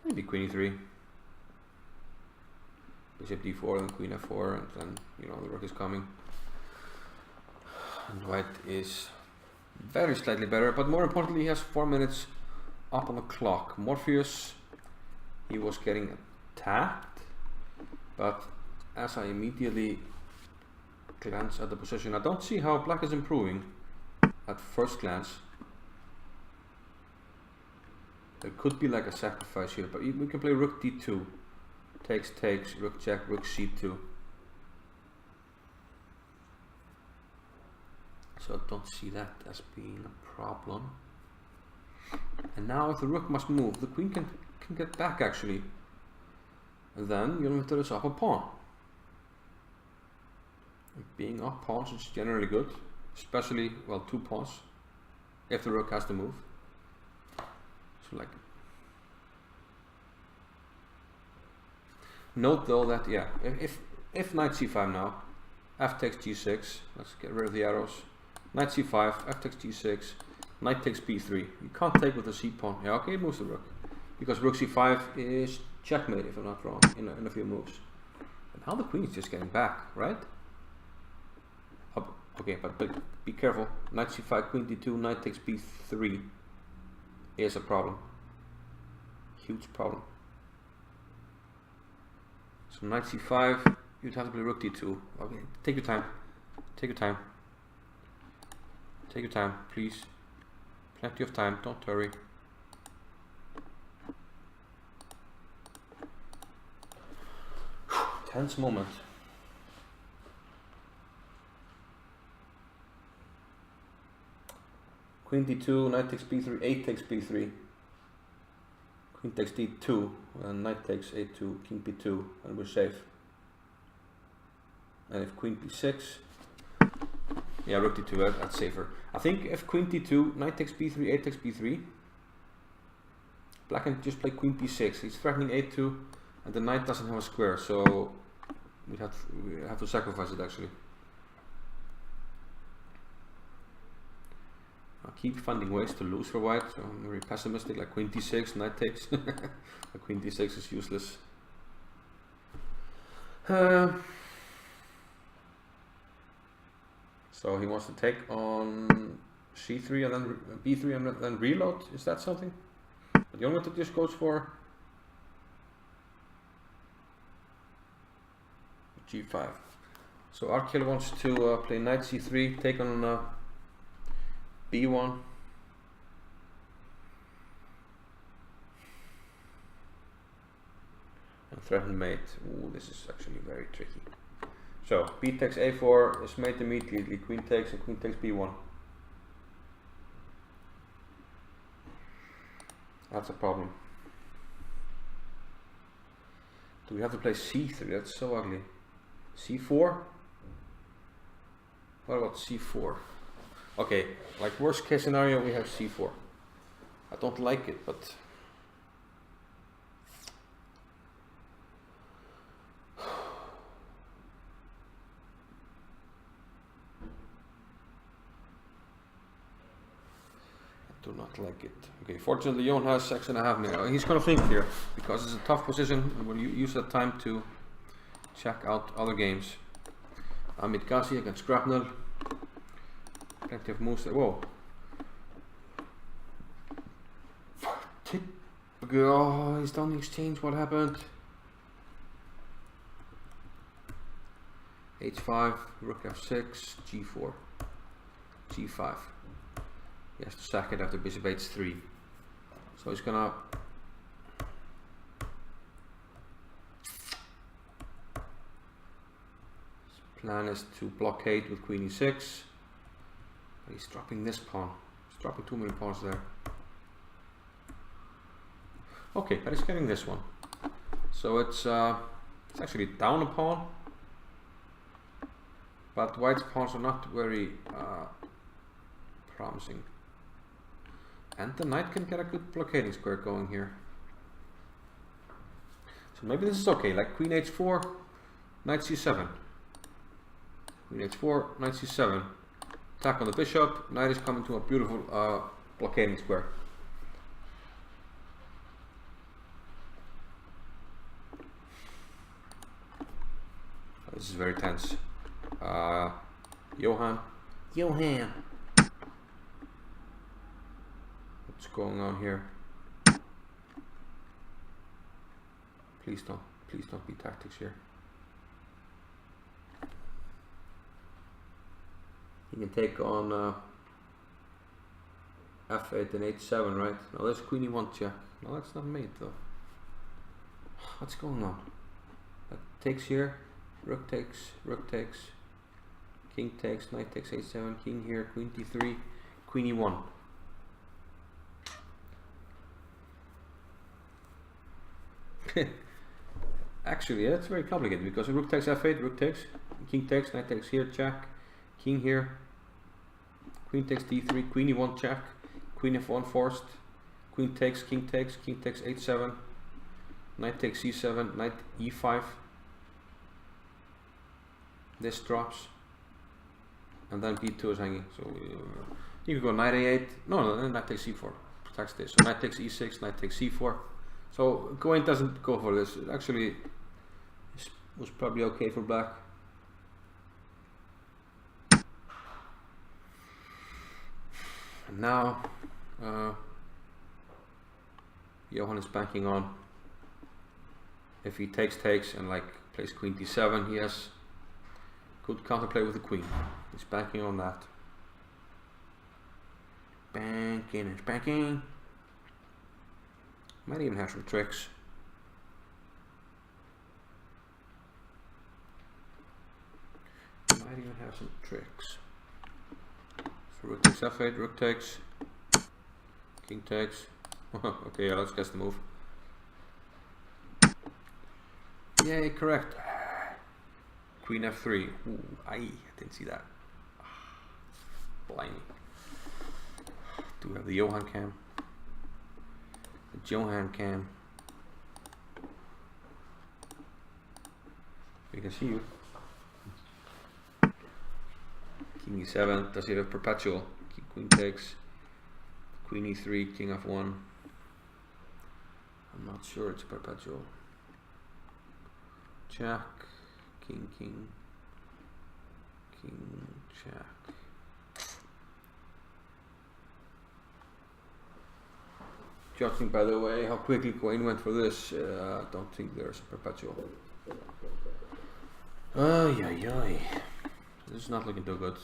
maybe queen e3, bishop d4, and queen f4, and then, you know, the rook is coming. And white is very slightly better, but more importantly, he has 4 minutes up on the clock. Morpheus, he was getting attacked, but as I immediately glance at the position, I don't see how black is improving at first glance. There could be like a sacrifice here, but we can play rook d2, takes, rook check, rook c2. So I don't see that as being a problem. And now if the rook must move, the queen can get back actually. And then Jólmundur is up a pawn. And being up pawns is generally good, especially, well, 2 pawns, if the rook has to move. So like, note though that, yeah, if knight c5 now, f takes g6, let's get rid of the arrows. Knight c5, f takes g6, knight takes b3. You can't take with the c pawn. Yeah, okay, it moves the rook. Because rook c5 is checkmate, if I'm not wrong, in a few moves. And now the queen is just getting back, right? Okay, but be careful. Knight c5, queen d2, knight takes b3 is a problem. Huge problem. So knight c5, you'd have to play rook d2. Okay, take your time. Take your time. Take your time, please. Plenty of time, don't hurry. Tense moment. Queen d2, knight takes b3, 8 takes b3. Queen takes d2, and knight takes a2, king b2, and we're safe. And if queen b6, yeah, rook d2, that's safer. I think if queen d2, knight takes b3, 8 takes b3, black can just play queen b6. He's threatening a2, and the knight doesn't have a square, so we have to sacrifice it actually. I keep finding ways to lose for white, so I'm very pessimistic, like queen d6, knight takes. Queen d6 is useless. So he wants to take on c3 and then b3 and then reload. Is that something? But Jólmundur just goes for g5. So Arkell wants to play knight c3, take on b1. And threaten mate. Ooh, this is actually very tricky. So b takes a4 is made immediately. Queen takes and queen takes b1. That's a problem. Do we have to play c3? That's so ugly. c4? What about c4? Okay, like worst case scenario we have c4. I don't like it, but do not like it. Okay, fortunately Jon has 6.5 now. He's gonna think here because it's a tough position and we'll use that time to check out other games. Amit Ghazi against Grapnel. Plenty of moves there. Whoa. Oh, he's done the exchange. What happened? H5, Rook F6, G4, G5. He has to sack it after Bishop H3. So he's gonna his plan is to blockade with Queen E6. He's dropping this pawn. He's dropping too many pawns there. Okay, but he's getting this one. So it's actually down a pawn. But White's pawns are not very promising. And the knight can get a good blockading square going here. So maybe this is okay, like Queen H4, Knight C7. Queen H4, Knight C7. Attack on the bishop, knight is coming to a beautiful blockading square. This is very tense. Johan. What's going on here? Please don't be tactics here. He can take on F8 and H7, right? No, there's Queen E1 check. No, that's not made though. What's going on? That takes here. Rook takes, king takes, knight takes H7, king here, Queen D3, Queen E1. Actually, that's very complicated because rook takes F8, rook takes, king takes, knight takes here, check, king here, queen takes D3, Queen E1 check, Queen F1 forced, Queen takes H7, knight takes C7, knight E5. This drops, and then B2 is hanging. So you can go knight A8. No, then knight takes C4. Protects this. So knight takes E6, knight takes C4. So Goin doesn't go for this. It actually was probably okay for black. And now Johan is banking on if he takes and like plays Queen D7, he has good counterplay with the queen. He's banking on that. Banking and banking. Might even have some tricks. Might even have some tricks. So rook takes F8, rook takes, king takes. Okay, yeah, let's guess the move. Yay, correct. Queen F3. Ooh, I didn't see that. Blimey. Do we have the Johan cam? The Johan cam. We can see you. King E7. Does he have perpetual? Queen takes. Queen E3. King F1. I'm not sure it's perpetual. Check. King, check. Judging by the way how quickly Goin went for this, I don't think there's a perpetual. Ay. This is not looking too good.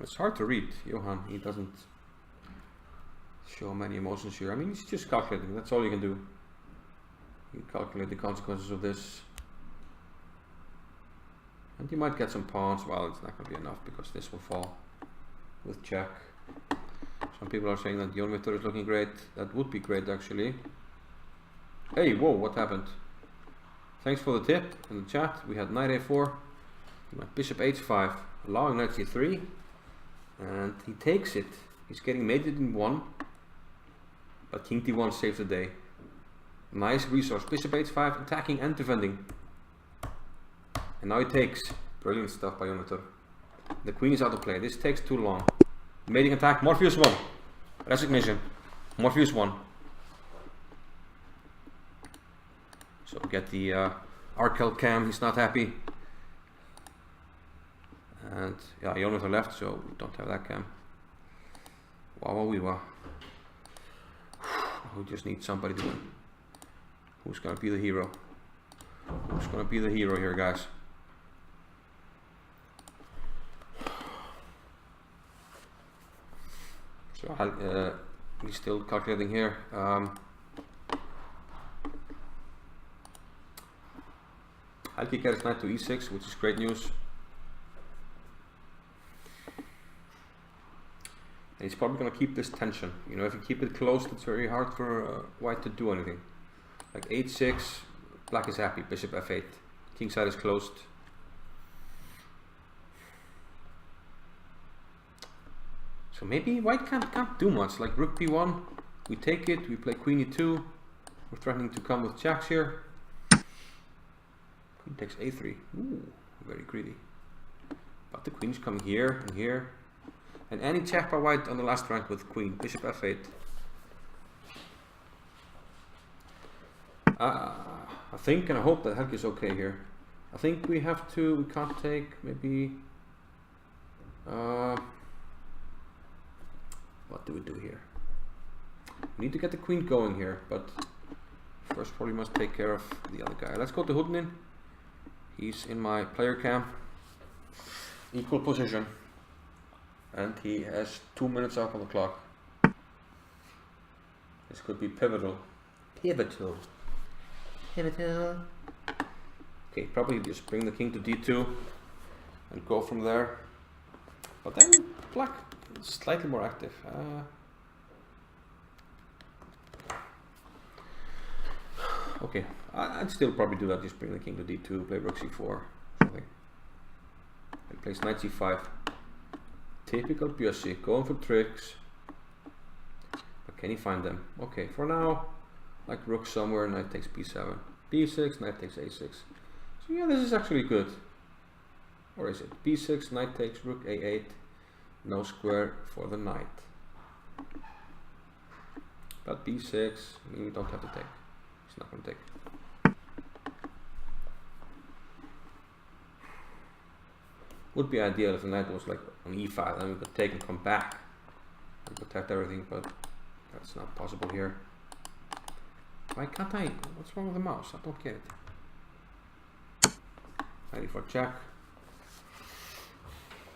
It's hard to read Johan. He doesn't show many emotions here. I mean, he's just calculating. That's all you can do. You calculate the consequences of this, and you might get some pawns. Well, it's not going to be enough because this will fall with check. Some people are saying that Jón Viktor is looking great. That would be great actually. Hey, whoa, what happened? Thanks for the tip in the chat. We had knight a4, bishop h5, allowing knight c3, and he takes it. He's getting mated in 1, but king d1 saves the day. Nice resource. Bishop h5, attacking and defending. And now he takes. Brilliant stuff by Jón Viktor. The queen is out of play. This takes too long. Mating attack. Morpheus 1. Resignation. Morpheus 1. So we get the Arkel cam. He's not happy. And yeah, Jón Viktor left, so we don't have that cam. Wow, wow, wow. We just need somebody to win. Who's gonna be the hero? Who's gonna be the hero here, guys? So he's still calculating here. Helgi carries knight to e6, which is great news. And he's probably going to keep this tension. You know, if you keep it closed, it's very hard for white to do anything. Like h6, black is happy. Bishop f8, king side is closed. So maybe white can't do much. Like rook b1, we take it, we play queen e2. We're threatening to come with jacks here. Queen takes a3. Ooh, very greedy. But the queen is coming here and here. And any check by white on the last rank with queen. Bishop f8. I think and I hope that Helgi is okay here. I think we can't take maybe... what do we do here? We need to get the queen going here, but first probably must take care of the other guy. Let's go to Hudnin. He's in my player cam. Equal position. And he has 2 minutes up on the clock. This could be pivotal. Pivotal. Pivotal. Okay, probably just bring the king to d2 and go from there. But then black is slightly more active. Okay, I'd still probably do that. Just bring the king to d2, play rook c4, something. And plays knight c5. Typical Bjössi, going for tricks. But can he find them? Okay, for now, like rook somewhere, knight takes b7. b6, knight takes a6. So yeah, this is actually good. Or is it? b6, knight takes rook a8. No square for the knight. But b6, we don't have to take. He's not going to take. Would be ideal if the knight was like on e5, then we could take and come back and protect everything, but that's not possible here. Why can't I? What's wrong with the mouse? I don't get it. Ready for check.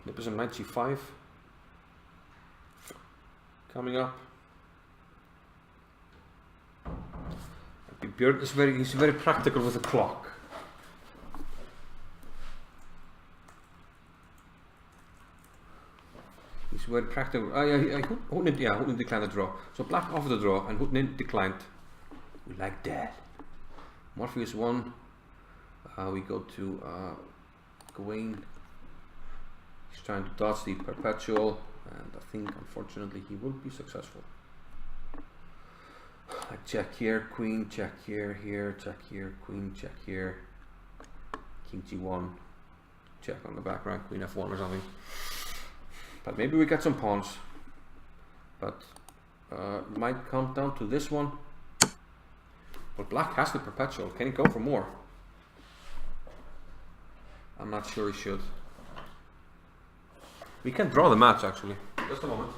Nip is on knight g5. Coming up. Björn is he's very practical with the clock. He's very practical. Hudnin declined the draw. So black offered the draw and Hudnin declined. We like that. Morpheus 1. We go to Gawain. He's trying to dodge the perpetual, and I think unfortunately he will be successful. Like check here, queen, check here, check here, queen, check here, king g1, check on the back rank, queen f1 or something. But maybe we get some pawns. But might come down to this one. But black has the perpetual. Can he go for more? I'm not sure he should. We can draw the match actually. Just a moment.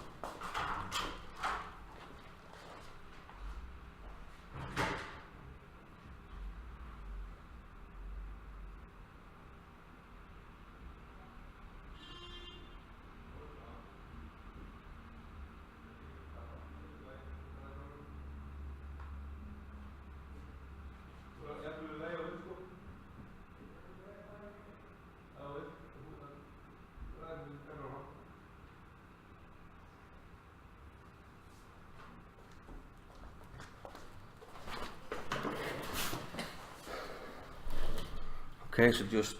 Okay, so just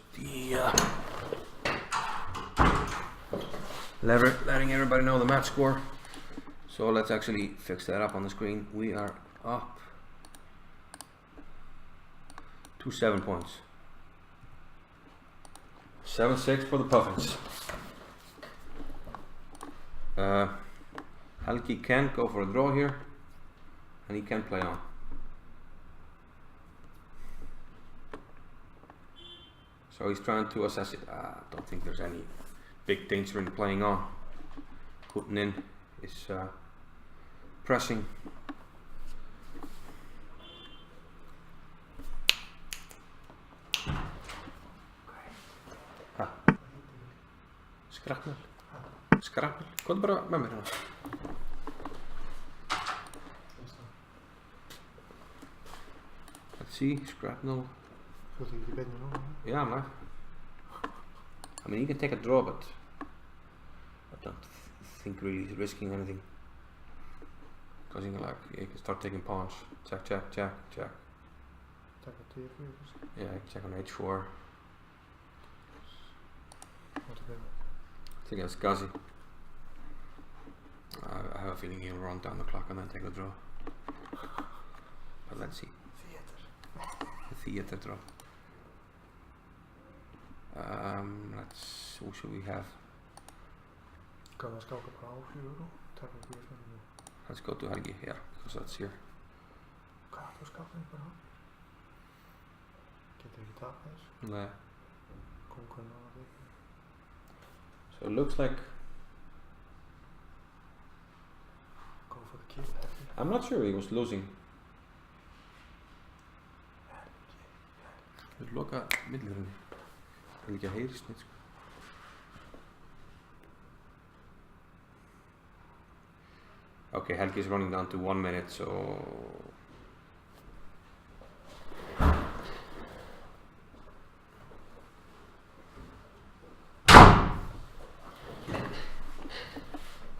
letting everybody know the match score. So let's actually fix that up on the screen. We are up to 7 points. 7-6 for the Puffins. Helgi can go for a draw here, and he can play on. So he's trying to assess it. I don't think there's any big danger in playing on. Putting in is pressing. Skrappel. Kom bara med mig då. Let's see, Scrapnel. Yeah, man. I mean, you can take a draw, but I don't think really he's risking anything. Because you can start taking pawns. Check, check, check, check. Yeah, check on h4. I think that's Gazi. I have a feeling he'll run down the clock and then take the draw. But let's see. The theater draw. Who should we have? Let's go to Helgi here, because that's here. Nah. So it looks like I'm not sure he was losing. Við loka millirunni. Það ekki að heyrist neitt sko. Okay, Helgi is running down to 1 minute, so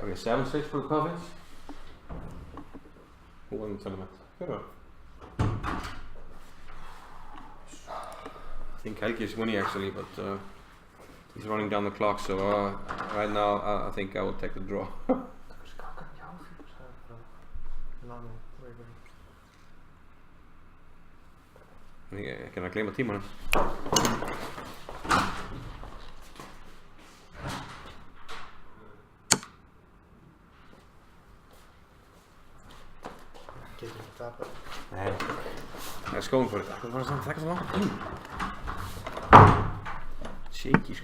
okay, 7-6 for the Puffins. Who won the tournament? Good. I think Helgi is winning actually, but he's running down the clock, so right now I think I will take the draw. Can I claim a team on him? Nee, hij is gewoon voor het. Wat was dat? Lekker zo lang? Shaky.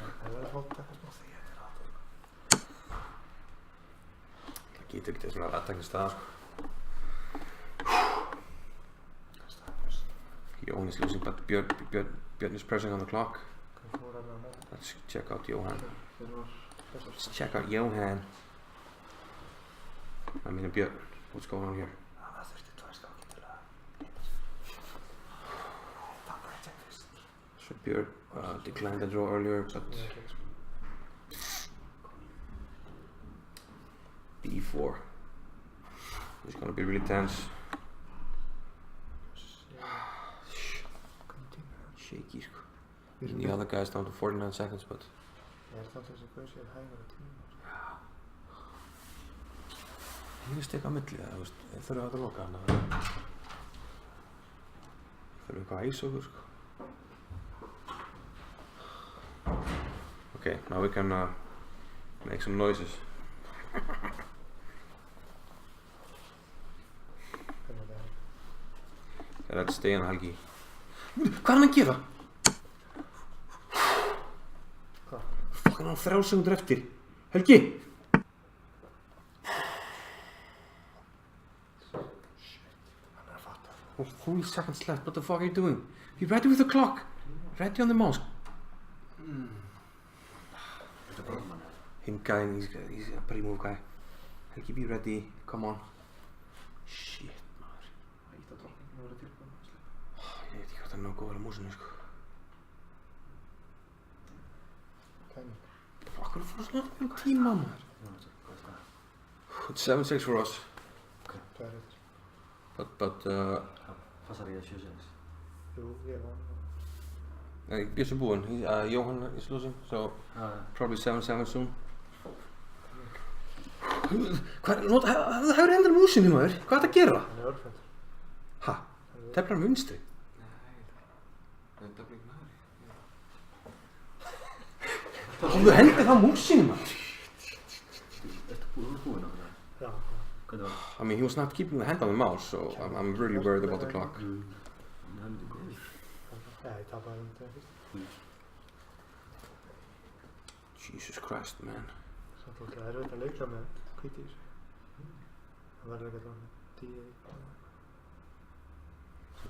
Kijk, het is maar laat tegen staan. Johan is losing, but Björn is pressing on the clock. Let's check out Johan. Let's check out Johan. I mean, Björn, what's going on here? So Björn declined the draw earlier, but B4. It's gonna be really tense. Shaky. And the other guy's down to 49 seconds, but ég veist ekki á milli, það þurfa að loka hana. Þurfa eitthvað að æsa okkur sko. Okay, now we can make some noises. Okay, let's stay on Helgi. Hvað er hann að gera? Fucking hann 3 sekundur eftir. Helgi! There's 3 seconds left. What the fuck are you doing? Be ready with the clock. Ready on the mouse. Him guy, he's a pretty move guy. Helgi, be ready. Come on. Shit, maður. Ég veit ekki hvað það er nóg góður á músinu, sko. Fuck, hvað er það svona tíma, maður? It's 7-6 for us. But Passar ég að 7-6? Jú, ég var Björs er búinn. Johan is losing, so probably 7-7 soon. Það hefur endur músinni maður. Hvað er það að gera? Hann er örfendur. Ha? Teflar með vinstri? Það er ekki næri. Þú hendir það músinni maður. Ertu búinn á það? Já. Hvernig var það? I mean, he was not keeping the hand on the mouse, so I'm really worried about the clock. Hann er ekki góður. Já, ég tapaði þegar fyrst. Jesus Christ, man. Samt alltaf erfitt að leika með hvíti í þessu. Það verður ekki alltaf með 10.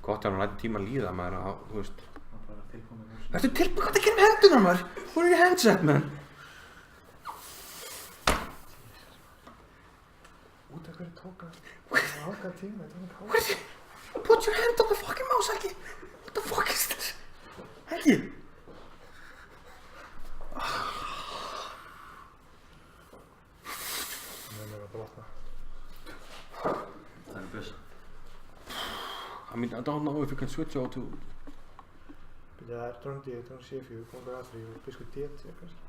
Gott að hann læti tíma líða maður að, þú veist. Það var bara tilkomið mús. Ertu tilbúin hvað það gerir með hendurna maður? What are your hands at, man? Út af hverju tók að ákvæða tíma, þetta var ekki What is it? Put your hand on the fucking mouse, Helgi! What the fuck is this? Helgi! Það er að blotna. Það er bjössa. I mean, I don't know if you can switch over to... Það er drón D, drón C4, kongur A3 og biskup D kannski.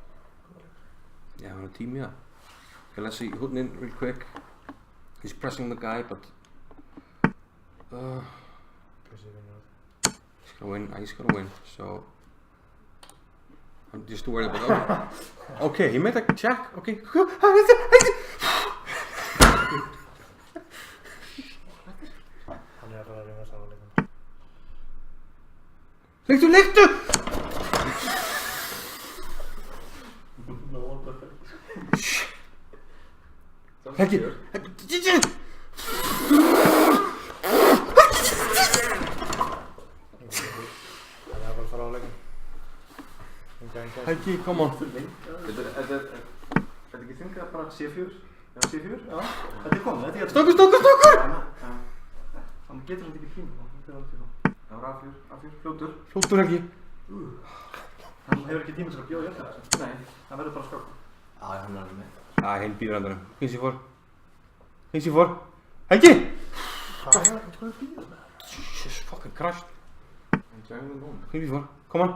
Yeah, I'm on a team, yeah. Okay, let's see, holding in real quick. He's pressing the guy, but... Bjössi vinnur he's gonna win, he's gonna win, so... I'm just worried about that. Okay, he made a check, okay. Hann er að fara að reyna samanleikum. Leiktu! Helgi! Það er bara að fara á leikum. Helgi, come on. Þetta er ekki þingað bara C4? Já, C4? Já. Þetta er komið, þetta er Stokkur! Hann getur þetta ekki pínu. Það var A4, fljótur. Fljótur, Helgi. Hann hefur ekki tíma til að bjóða í þetta. Nei, hann verður bara að skáka. Já, hann er alveg með. Hinn býður andanum. Hins í for. Helgi! Hvað er býðið með? Jesus fucking Christ. Hann Hins í for. Come on.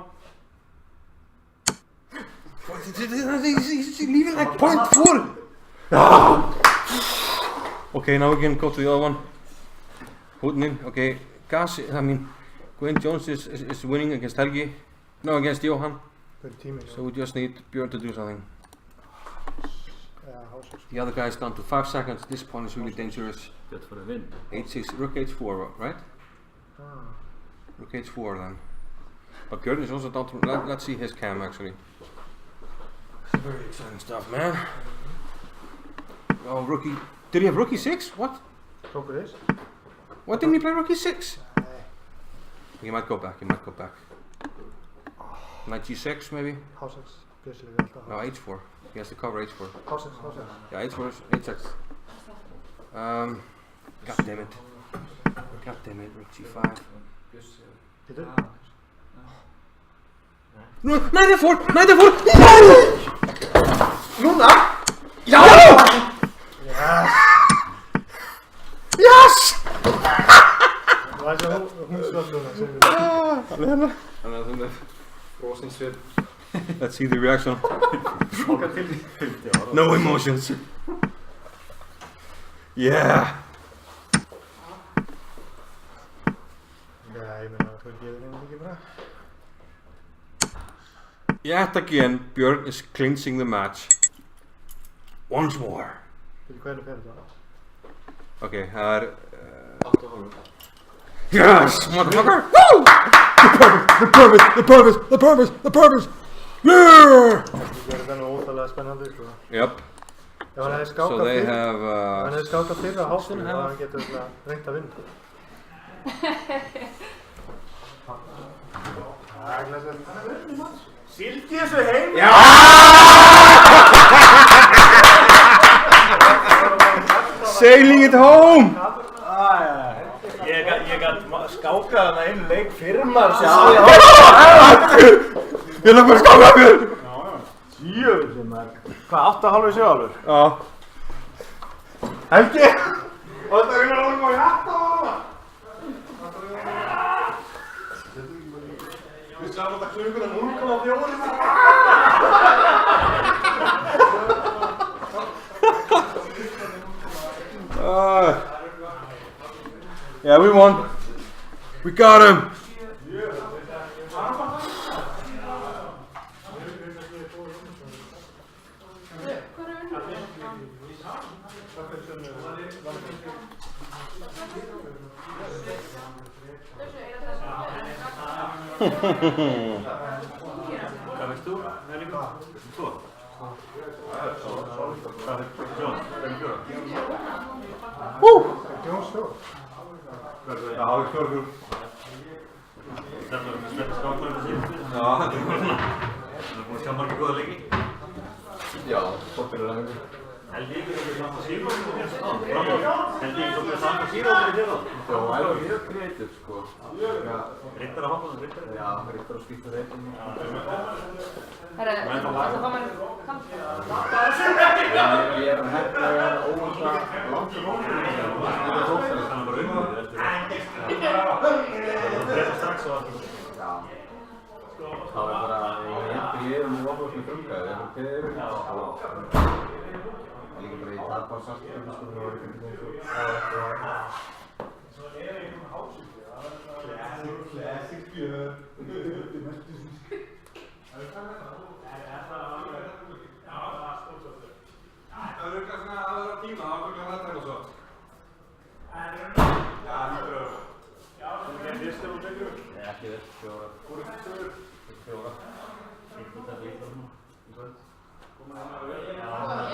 He's leaving like 0.4. Okay, now we can go to the other one. Holding in. Okay, Gas. I mean, Gwen Jones is winning against Helgi. No, against Johan. Good teaming. So we just need Björn to do something. Hásaks. The other guy is down to 5 seconds. This pawn is really dangerous. Björn for the win. H6, Rook H4, right? Rook H4 then. But Björn is also down to. Let's see his cam actually. It's very exciting stuff, man. Oh, rookie. Did he have rookie 6? What? Tókur þess? Why didn't he play rookie 6? Nei. He might go back. Knight G6 maybe? Hásaks. Bjössi líka alltaf. No, H4. He has to cover H4. Hásaks. Yeah, H4 is H6. God damn it. Rook G5. Getur? No, Knight F4! Núna! Já! Yes! Það er svo hún svölduna sem við... Hann er svona frosin svip. Let's see the reaction. No emotions. Yeah! Já, ég meina að þú gefur henni ekki bra. Yet again, Björn is clinching the match. Once more. Hvað er það það? Okay, það er... Yes, motherfucker! Woo! The purpose! Yeah! Það er nú óþálega spennandi, sko. Yep. Ef hann hefði So skákað they fyrir, have... hann hefði skákað fyrir á hásinu, þá hann getur reynt að vinna. Það er glæsið. Sildi þessu heim? Já! Sailing it home! Ég gat skákað hana einu leik fyrir maður sem Ég langar að skáka mér! Jöfn sem maður. Hvað, 8,5 7,5? Já. Helgi! Og þetta er að orða á hjarta á hana! Við sáum þetta klukkur að 0,4. Yeah, we won. We got him. Hvað veist þú? Það líka? Tvo? Hvað veist Jón? Það er fjóra? Jóns fjór. Já, það er fjóra. Það er svett skákur þetta síðan. Já, þetta er búin að sjá margir góða leiki. Já, fólkir er aðeins. Held ég ekki að það er samt að síðan og þér saman. Held ég ekki að það er samt að síðan og þér saman. Það er mjög kreatív sko. Rittar að hoppa það, rittar? Já, rittar að skipta reitum. Herra, það fá mér kamp. Ég er að hefna óvænta langt í hóttunum. Það er hóttunum. Það er bara unnið. Það er breyta strax og allt. Já. Það er bara, ég hendur í erum og ofur sem frumgæði. Það er bara líka bara í tapasartum sko, það var ekki eins og Það er auðvitað svona að vera tíma, það var auðvitað að ræða svo. Já, það er það er fyrst og byggur? Nei, ekki þess, fjóra. Hvor er fjóra? Fjóra. Þetta er líka svona í kvöld. Ég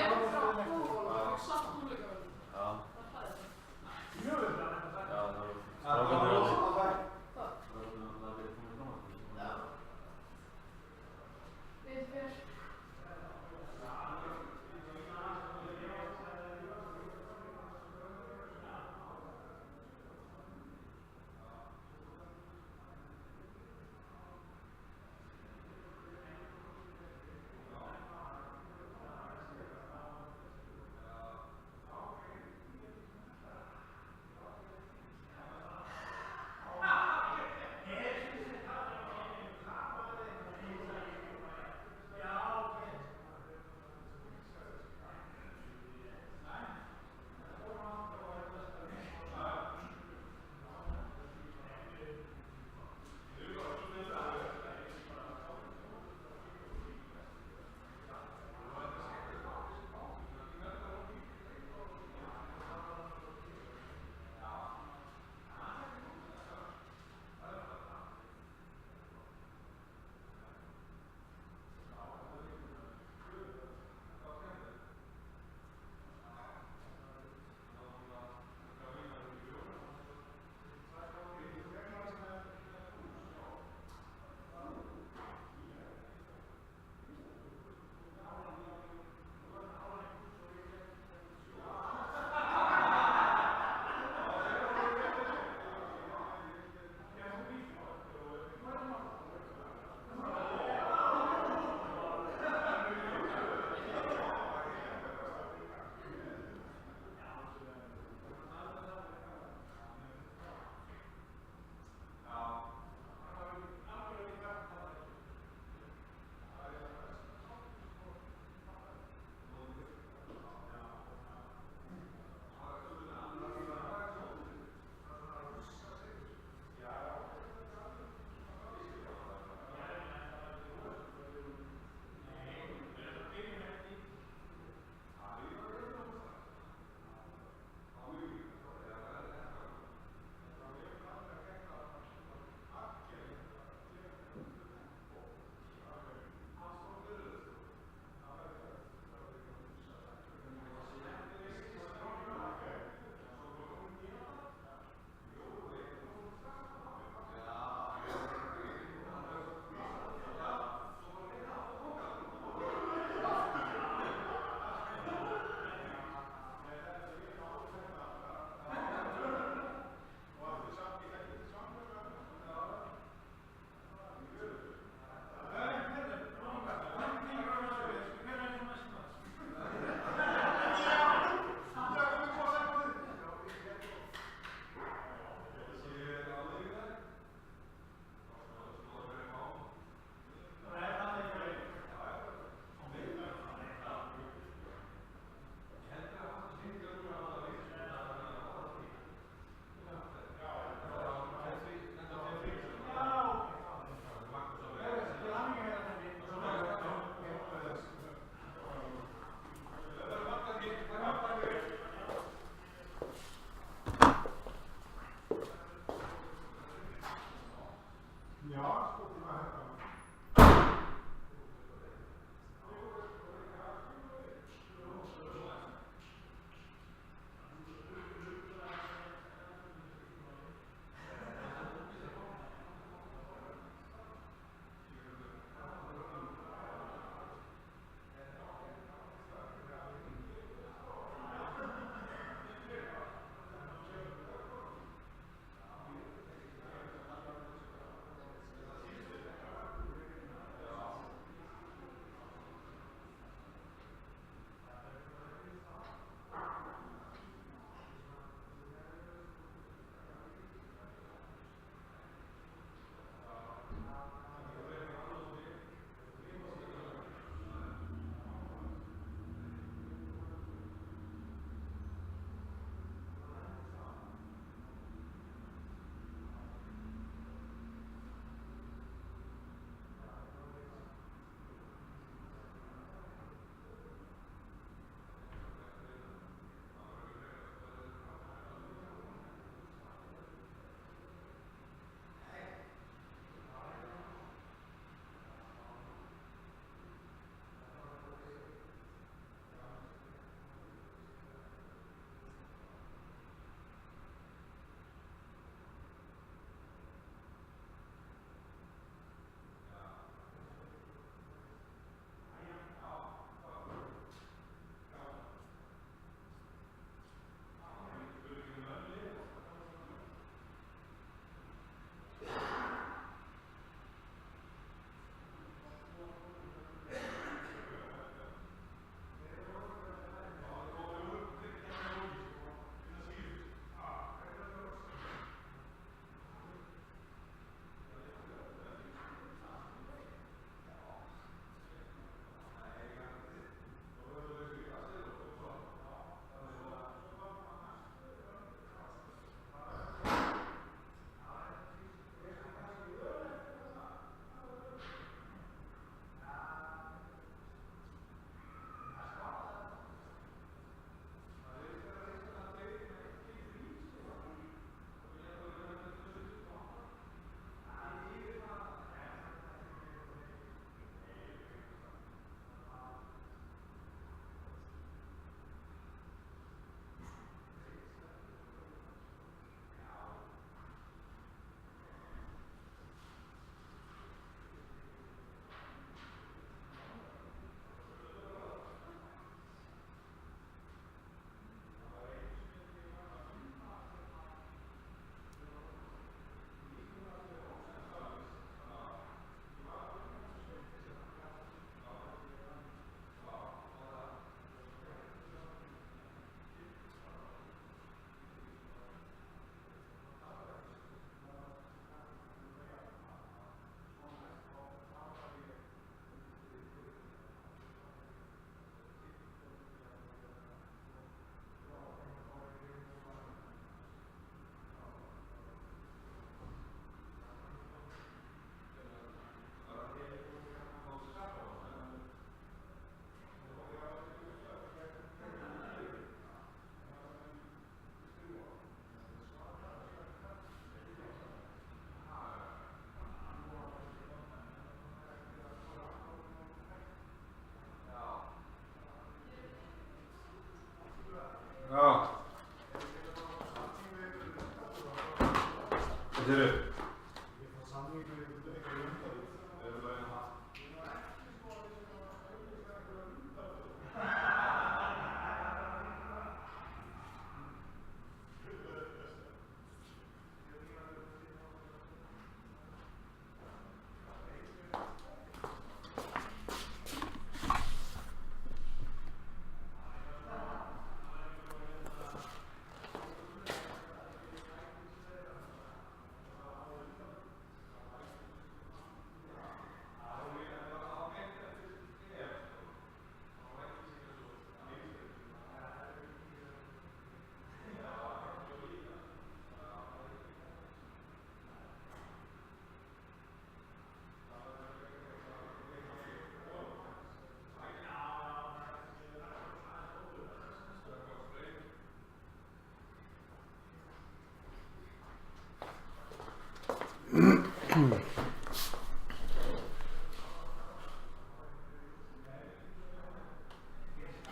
er frá slapp tónleika. Já. Mjög vel. Já, það var Það var rosa að það. Við fyrir.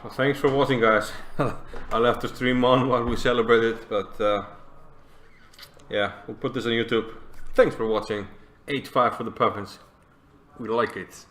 Well, thanks for watching, guys. I left the stream on while we celebrated, but yeah, we'll put this on YouTube. Thanks for watching. 8-5 for the Puffins. We like it.